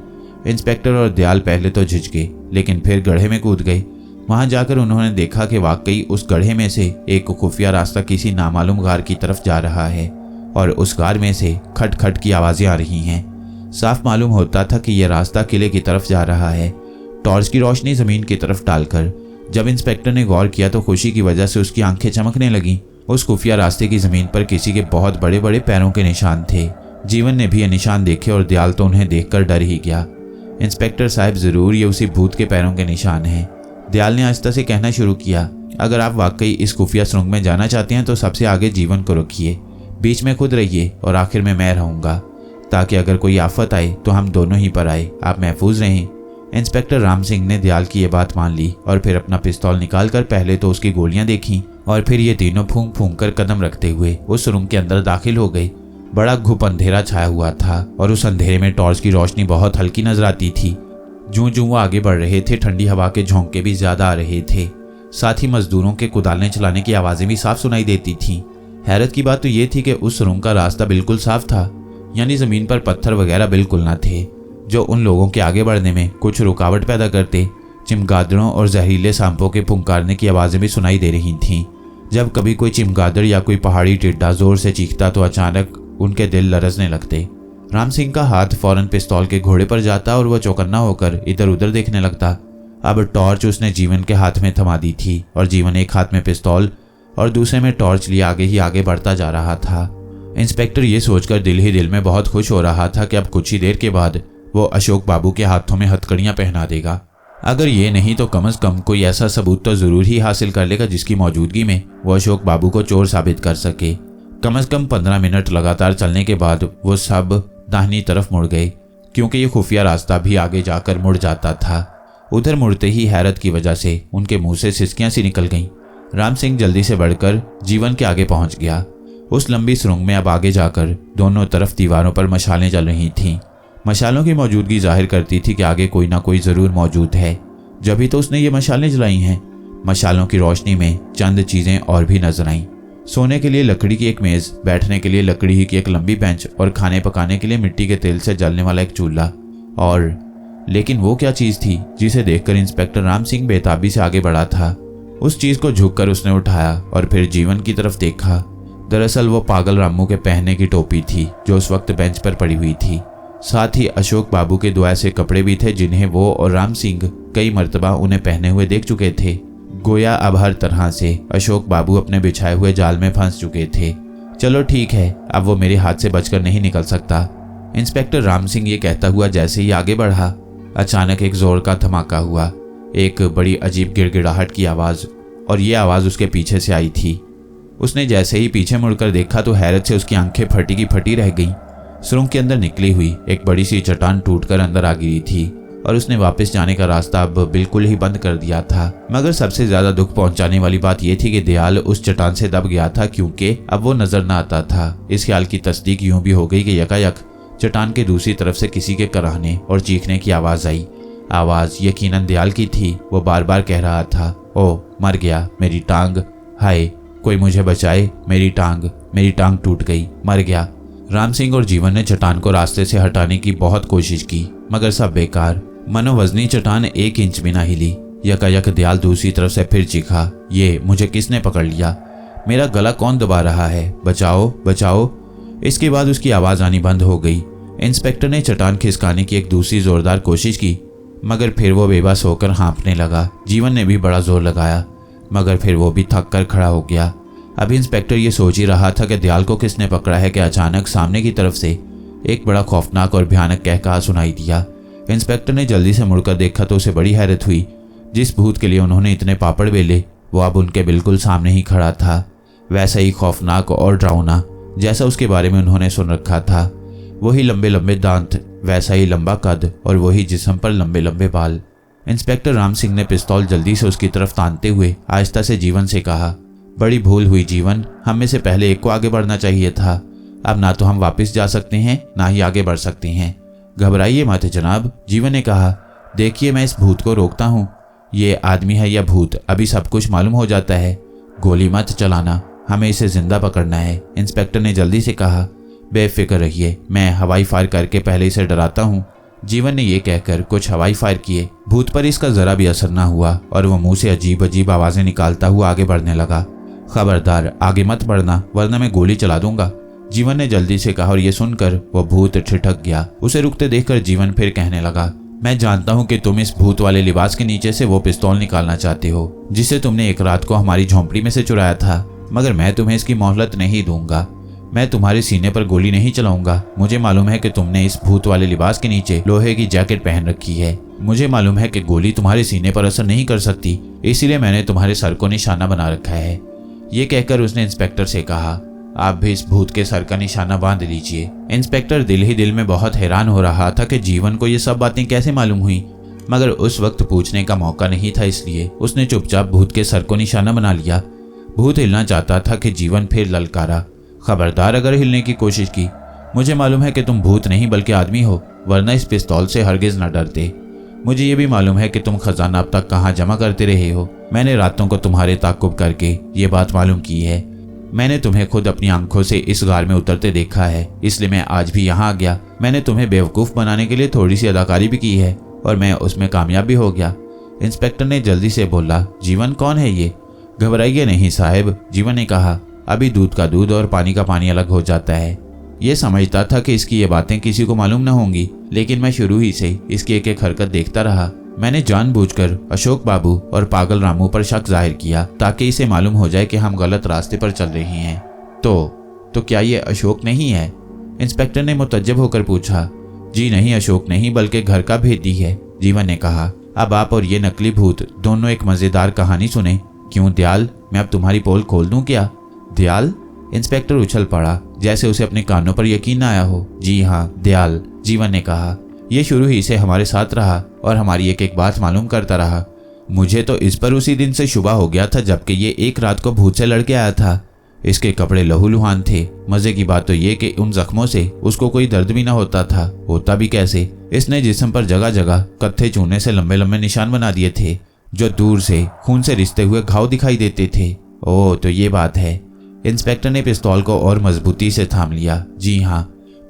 इंस्पेक्टर और दयाल पहले तो झिझके, लेकिन फिर गड्ढे में कूद गए। वहां जाकर उन्होंने देखा कि वाकई उस गड्ढे में से एक खुफिया रास्ता किसी नामालूम गार की तरफ जा रहा है और उस गार में से खट खट की आवाज़ें आ रही हैं। साफ मालूम होता था कि यह रास्ता किले की तरफ जा रहा है। टॉर्च की रोशनी ज़मीन की तरफ डालकर जब इंस्पेक्टर ने गौर किया तो खुशी की वजह से उसकी आंखें चमकने लगीं। उस खुफिया रास्ते की ज़मीन पर किसी के बहुत बड़े बड़े पैरों के निशान थे। जीवन ने भी ये निशान देखे और दयाल तो उन्हें देखकर डर ही गया। इंस्पेक्टर साहब, ज़रूर ये उसी भूत के पैरों के निशान हैं। दयाल ने आहिस्ता से कहना शुरू किया। अगर आप वाकई इस खुफिया सुरंग में जाना चाहते हैं तो सबसे आगे जीवन को रखिए, बीच में खुद रहिए और आखिर में मैं रहूँगा, ताकि अगर कोई आफत आए तो हम दोनों ही पर आए, आप महफूज रहें। इंस्पेक्टर राम सिंह ने दयाल की ये बात मान ली और फिर अपना पिस्तौल निकालकर पहले तो उसकी गोलियां देखीं और फिर ये तीनों फूंक फूंक कर कदम रखते हुए उस सुरंग के अंदर दाखिल हो गए। बड़ा घुप अंधेरा छाया हुआ था और उस अंधेरे में टॉर्च की रोशनी बहुत हल्की नजर आती थी। जूं जूं वो आगे बढ़ रहे थे, ठंडी हवा के झोंके भी ज्यादा आ रहे थे। साथ ही मजदूरों के कुदालने चलाने की आवाजें भी साफ सुनाई देती थीं। हैरत की बात तो ये थी कि उस सुरंग का रास्ता बिल्कुल साफ था, यानी जमीन पर पत्थर वगैरह बिल्कुल न थे जो उन लोगों के आगे बढ़ने में कुछ रुकावट पैदा करते। चिमगादड़ों और जहरीले सांपों के फुंकारने की आवाजें भी सुनाई दे रही थीं। जब कभी कोई चिमगादड़ या कोई पहाड़ी टिड्डा जोर से चीखता तो अचानक उनके दिल लरजने लगते। राम सिंह का हाथ फौरन पिस्तौल के घोड़े पर जाता और वह चौकन्ना होकर इधर उधर देखने लगता। अब टॉर्च उसने जीवन के हाथ में थमा दी थी और जीवन एक हाथ में पिस्तौल और दूसरे में टॉर्च लिए आगे ही आगे बढ़ता जा रहा था। इंस्पेक्टर ये सोचकर दिल ही दिल में बहुत खुश हो रहा था कि अब कुछ ही देर के बाद वो अशोक बाबू के हाथों में हथकड़ियां पहना देगा। अगर ये नहीं तो कम से कम कोई ऐसा सबूत तो जरूर ही हासिल कर लेगा जिसकी मौजूदगी में वो अशोक बाबू को चोर साबित कर सके। कम से कम 15 मिनट लगातार चलने के बाद वो सब दाहिनी तरफ मुड़ गए, क्योंकि ये खुफिया रास्ता भी आगे जाकर मुड़ जाता था। उधर मुड़ते ही हैरत की वजह से उनके मुंह से सिसकियां सी निकल गईं। राम सिंह जल्दी से बढ़कर जीवन के आगे पहुंच गया। उस लंबी सुरंग में अब आगे जाकर दोनों तरफ दीवारों पर मशालें जल रही थीं। मशालों की मौजूदगी जाहिर करती थी कि आगे कोई ना कोई जरूर मौजूद है, जब ही तो उसने ये मशालें जलाई हैं। मशालों की रोशनी में चंद चीजें और भी नजर आईं। सोने के लिए लकड़ी की एक मेज, बैठने के लिए लकड़ी की एक लंबी बेंच और खाने पकाने के लिए मिट्टी के तेल से जलने वाला एक चूल्हा। और लेकिन वो क्या चीज थी जिसे देखकर इंस्पेक्टर राम सिंह बेताबी से आगे बढ़ा था? उस चीज को झुककर उसने उठाया और फिर जीवन की तरफ देखा। दरअसल वो पागल रामू के पहनने की टोपी थी जो उस वक्त बेंच पर पड़ी हुई थी। साथ ही अशोक बाबू के 2 ऐसे कपड़े भी थे जिन्हें वो और राम सिंह कई मर्तबा उन्हें पहने हुए देख चुके थे। गोया अब हर तरह से अशोक बाबू अपने बिछाए हुए जाल में फंस चुके थे। चलो ठीक है, अब वो मेरे हाथ से बचकर नहीं निकल सकता। इंस्पेक्टर राम सिंह ये कहता हुआ जैसे ही आगे बढ़ा, अचानक एक जोर का धमाका हुआ। एक बड़ी अजीब गिड़गिड़ाहट की आवाज, और ये आवाज उसके पीछे से आई थी। उसने जैसे ही पीछे मुड़कर देखा तो हैरत से उसकी आंखें फटी की फटी रह गईं। सुरंग के अंदर निकली हुई एक बड़ी सी चट्टान टूटकर अंदर आ गिरी थी और उसने वापस जाने का रास्ता अब बिल्कुल ही बंद कर दिया था। मगर सबसे ज्यादा दुख पहुंचाने वाली बात यह थी कि दयाल उस चट्टान से दब गया था, क्योंकि अब वो नजर न आता था। इस ख्याल की तस्दीक यूं भी हो गई कि यकायक चट्टान के दूसरी तरफ से किसी के कराहने और चीखने की आवाज आई। आवाज यकीनन दयाल की थी। वो बार बार कह रहा था, ओ मर गया, मेरी टांग, हाय कोई मुझे बचाए, मेरी टांग टूट गई, मर गया। राम सिंह और जीवन ने चट्टान को रास्ते से हटाने की बहुत कोशिश की, मगर सब बेकार। मनोवजनी चट्टान 1 इंच भी ना हिली। यकायक दयाल दूसरी तरफ से फिर चीखा, ये मुझे किसने पकड़ लिया, मेरा गला कौन दबा रहा है, बचाओ बचाओ। इसके बाद उसकी आवाज आनी बंद हो गई। इंस्पेक्टर ने चट्टान खिसकाने की एक दूसरी जोरदार कोशिश की, मगर फिर वो बेबस होकर हाँफने लगा। जीवन ने भी बड़ा जोर लगाया, मगर फिर वो भी थक कर खड़ा हो गया। अब इंस्पेक्टर ये सोच ही रहा था कि दयाल को किसने पकड़ा है कि अचानक सामने की तरफ से एक बड़ा खौफनाक और भयानक कहकहा सुनाई दिया। इंस्पेक्टर ने जल्दी से मुड़कर देखा तो उसे बड़ी हैरत हुई। जिस भूत के लिए उन्होंने इतने पापड़ बेले वो अब उनके बिल्कुल सामने ही खड़ा था, वैसा ही खौफनाक और डरावना जैसा उसके बारे में उन्होंने सुन रखा था। वही लंबे लंबे दांत, वैसा ही लंबा कद और वही जिस्म पर लंबे लंबे बाल। इंस्पेक्टर राम सिंह ने पिस्तौल जल्दी से उसकी तरफ तानते हुए आहिस्ता से जीवन से कहा, बड़ी भूल हुई जीवन, हम में से पहले एक को आगे बढ़ना चाहिए था। अब ना तो हम वापस जा सकते हैं ना ही आगे बढ़ सकते हैं। घबराइए मत जनाब, जीवन ने कहा। देखिए मैं इस भूत को रोकता हूँ, ये आदमी है या भूत अभी सब कुछ मालूम हो जाता है। गोली मत चलाना, हमें इसे जिंदा पकड़ना है, इंस्पेक्टर ने जल्दी से कहा। बेफिक्र रहिए, मैं हवाई फायर करके पहले इसे डराता हूँ। जीवन ने यह कहकर कुछ हवाई फायर किए। भूत पर इसका जरा भी असर न हुआ और वह मुंह से अजीब अजीब आवाजें निकालता हुआ आगे बढ़ने लगा। खबरदार आगे मत बढ़ना वरना मैं गोली चला दूंगा, जीवन ने जल्दी से कहा और ये सुनकर वह भूत ठिठक गया। उसे रुकते देखकर जीवन फिर कहने लगा, मैं जानता हूँ कि तुम इस भूत वाले लिबास के नीचे से वो पिस्तौल निकालना चाहते हो जिसे तुमने एक रात को हमारी झोंपड़ी में से चुराया था, मगर मैं तुम्हें इसकी मोहलत नहीं दूंगा। मैं तुम्हारे सीने पर गोली नहीं चलाऊंगा। मुझे मालूम है कि तुमने इस भूत वाले लिबास के नीचे लोहे की जैकेट पहन रखी है। मुझे मालूम है कि गोली तुम्हारे सीने पर असर नहीं कर सकती, इसीलिए मैंने तुम्हारे सर को निशाना बना रखा है। ये कहकर उसने इंस्पेक्टर से कहा, आप भी इस भूत के सर का निशाना बांध लीजिए। इंस्पेक्टर दिल ही दिल में बहुत हैरान हो रहा था कि जीवन को ये सब बातें कैसे मालूम हुई, मगर उस वक्त पूछने का मौका नहीं था, इसलिए उसने चुपचाप भूत के सर को निशाना बना लिया। भूत हिलना चाहता था कि जीवन फिर ललकारा, खबरदार अगर हिलने की कोशिश की। मुझे मालूम है कि तुम भूत नहीं बल्कि आदमी हो, वरना इस पिस्तौल से हरगिज न डरते। मुझे ये भी मालूम है कि तुम खजाना अब तक कहाँ जमा करते रहे हो। मैंने रातों को तुम्हारे ताकुब करके ये बात मालूम की है। मैंने तुम्हें खुद अपनी आंखों से इस गार में उतरते देखा है, इसलिए मैं आज भी यहाँ आ गया। मैंने तुम्हें बेवकूफ़ बनाने के लिए थोड़ी सी अदाकारी भी की है और मैं उसमें कामयाब भी हो गया। इंस्पेक्टर ने जल्दी से बोला, जीवन कौन है ये? घबराइए नहीं साहब, जीवन ने कहा। अभी दूध का दूध और पानी का पानी अलग हो जाता है। ये समझता था कि इसकी ये बातें किसी को मालूम न होंगी, लेकिन मैं शुरू ही से इसकी एक एक हरकत देखता रहा। मैंने जानबूझकर अशोक बाबू और पागल रामू पर शक जाहिर किया ताकि इसे मालूम हो जाए कि हम गलत रास्ते पर चल रहे हैं। तो क्या ये अशोक नहीं है? इंस्पेक्टर ने मुतज्जब होकर पूछा। जी नहीं, अशोक नहीं बल्कि घर का भेदी है, जीवन ने कहा। अब आप और ये नकली भूत दोनों एक मजेदार कहानी सुने। क्यों दयाल, मैं अब तुम्हारी पोल खोल दूं क्या? दयाल? इंस्पेक्टर उछल पड़ा जैसे उसे अपने कानों पर यकीन न आया हो। जी हाँ, दयाल, जीवन ने कहा। यह शुरू ही से हमारे साथ रहा और हमारी एक एक बात मालूम करता रहा। मुझे तो इस पर उसी दिन से शुबा हो गया था जबकि ये एक रात को भूत से लड़के आया था। इसके कपड़े लहूलुहान थे। मजे की बात तो ये कि उन जख्मों से उसको कोई दर्द भी ना होता था। होता भी कैसे? इसने जिस्म पर जगह जगह कत्थे चूने से लंबे लंबे निशान बना दिए थे जो दूर से खून से रिश्ते हुए घाव दिखाई देते थे। ओह, तो ये बात है। इंस्पेक्टर ने पिस्तौल को और मजबूती से थाम लिया। जी हाँ,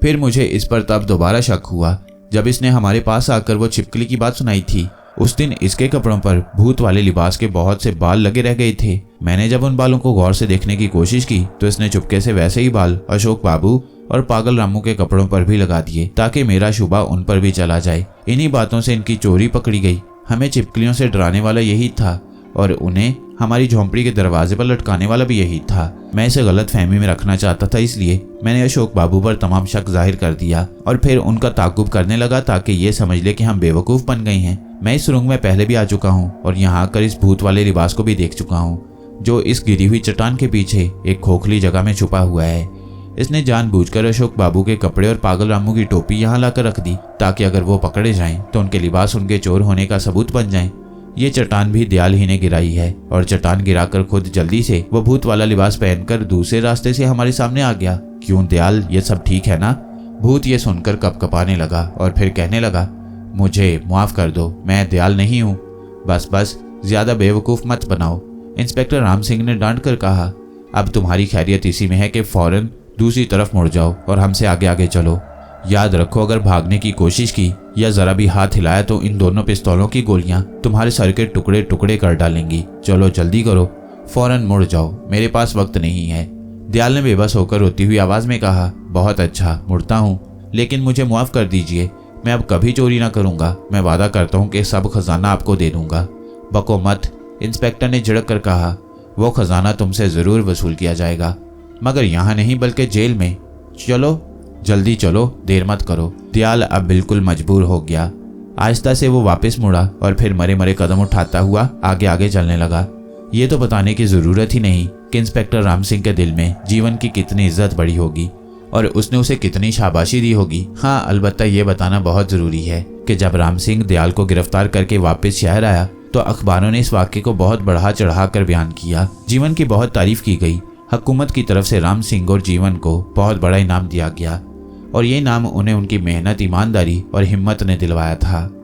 फिर मुझे इस पर तब दोबारा शक हुआ जब इसने हमारे पास आकर वो छिपकली की बात सुनाई थी। उस दिन इसके कपड़ों पर भूत वाले लिबास के बहुत से बाल लगे रह गए थे। मैंने जब उन बालों को गौर से देखने की कोशिश की तो इसने चुपके से वैसे ही बाल अशोक बाबू और पागल रामू के कपड़ों पर भी लगा दिए ताकि मेरा शुबा उन पर भी चला जाए। इन्हीं बातों से इनकी चोरी पकड़ी गई। हमें छिपकलियों से डराने वाला यही था और उन्हें हमारी झोंपड़ी के दरवाजे पर लटकाने वाला भी यही था। मैं इसे गलत फहमी में रखना चाहता था, इसलिए मैंने अशोक बाबू पर तमाम शक जाहिर कर दिया और फिर उनका ताकुब करने लगा ताकि ये समझ ले कि हम बेवकूफ़ बन गए हैं। मैं इस सुरंग में पहले भी आ चुका हूँ और यहाँ आकर इस भूत वाले लिबास को भी देख चुका हूँ जो इस गिरी हुई चट्टान के पीछे एक खोखली जगह में छुपा हुआ है। इसने जानबूझकर अशोक बाबू के कपड़े और पागल रामू की टोपी यहाँ लाकर रख दी ताकि अगर वो पकड़े जाएं तो उनके लिबास उनके चोर होने का सबूत बन जाएं। ये चट्टान भी दयाल ही ने गिराई है और चट्टान गिराकर खुद जल्दी से वो भूत वाला लिबास पहनकर दूसरे रास्ते से हमारे सामने आ गया। क्यों दयाल, ये सब ठीक है ना? भूत ये सुनकर कपकपाने लगा और फिर कहने लगा, मुझे माफ कर दो, मैं दयाल नहीं हूँ। बस ज्यादा बेवकूफ मत बनाओ, इंस्पेक्टर राम सिंह ने डांट कर कहा। अब तुम्हारी खैरियत इसी में है कि फौरन दूसरी तरफ मुड़ जाओ और हमसे आगे आगे चलो। याद रखो, अगर भागने की कोशिश की या जरा भी हाथ हिलाया तो इन दोनों पिस्तौलों की गोलियां तुम्हारे सर के टुकड़े टुकड़े कर डालेंगी। चलो जल्दी करो, फौरन मुड़ जाओ, मेरे पास वक्त नहीं है। दयाल ने बेबस होकर रोती हुई आवाज में कहा। बहुत अच्छा, मुड़ता हूँ, लेकिन मुझे माफ कर दीजिए। मैं अब कभी चोरी ना करूंगा। मैं वादा करता हूँ कि सब खजाना आपको दे दूंगा। बको मत, इंस्पेक्टर ने झिड़क कर कहा। वो खजाना तुमसे जरूर वसूल किया जाएगा, मगर यहाँ नहीं बल्कि जेल में। चलो जल्दी चलो, देर मत करो। दयाल अब बिल्कुल मजबूर हो गया। आहिस्ता से वो वापस मुड़ा और फिर मरे मरे कदम उठाता हुआ आगे आगे चलने लगा। ये तो बताने की जरूरत ही नहीं कि इंस्पेक्टर राम सिंह के दिल में जीवन की कितनी इज्जत बढ़ी होगी और उसने उसे कितनी शाबाशी दी होगी। हाँ, अलबत्ता ये बताना बहुत जरूरी है कि जब राम सिंह दयाल को गिरफ्तार करके वापस शहर आया तो अखबारों ने इस वाक्य को बहुत बढ़ा चढ़ा कर बयान किया। जीवन की बहुत तारीफ की गई। हुकूमत की तरफ से राम सिंह और जीवन को बहुत बड़ा इनाम दिया गया और ये इनाम उन्हें उनकी मेहनत, ईमानदारी और हिम्मत ने दिलवाया था।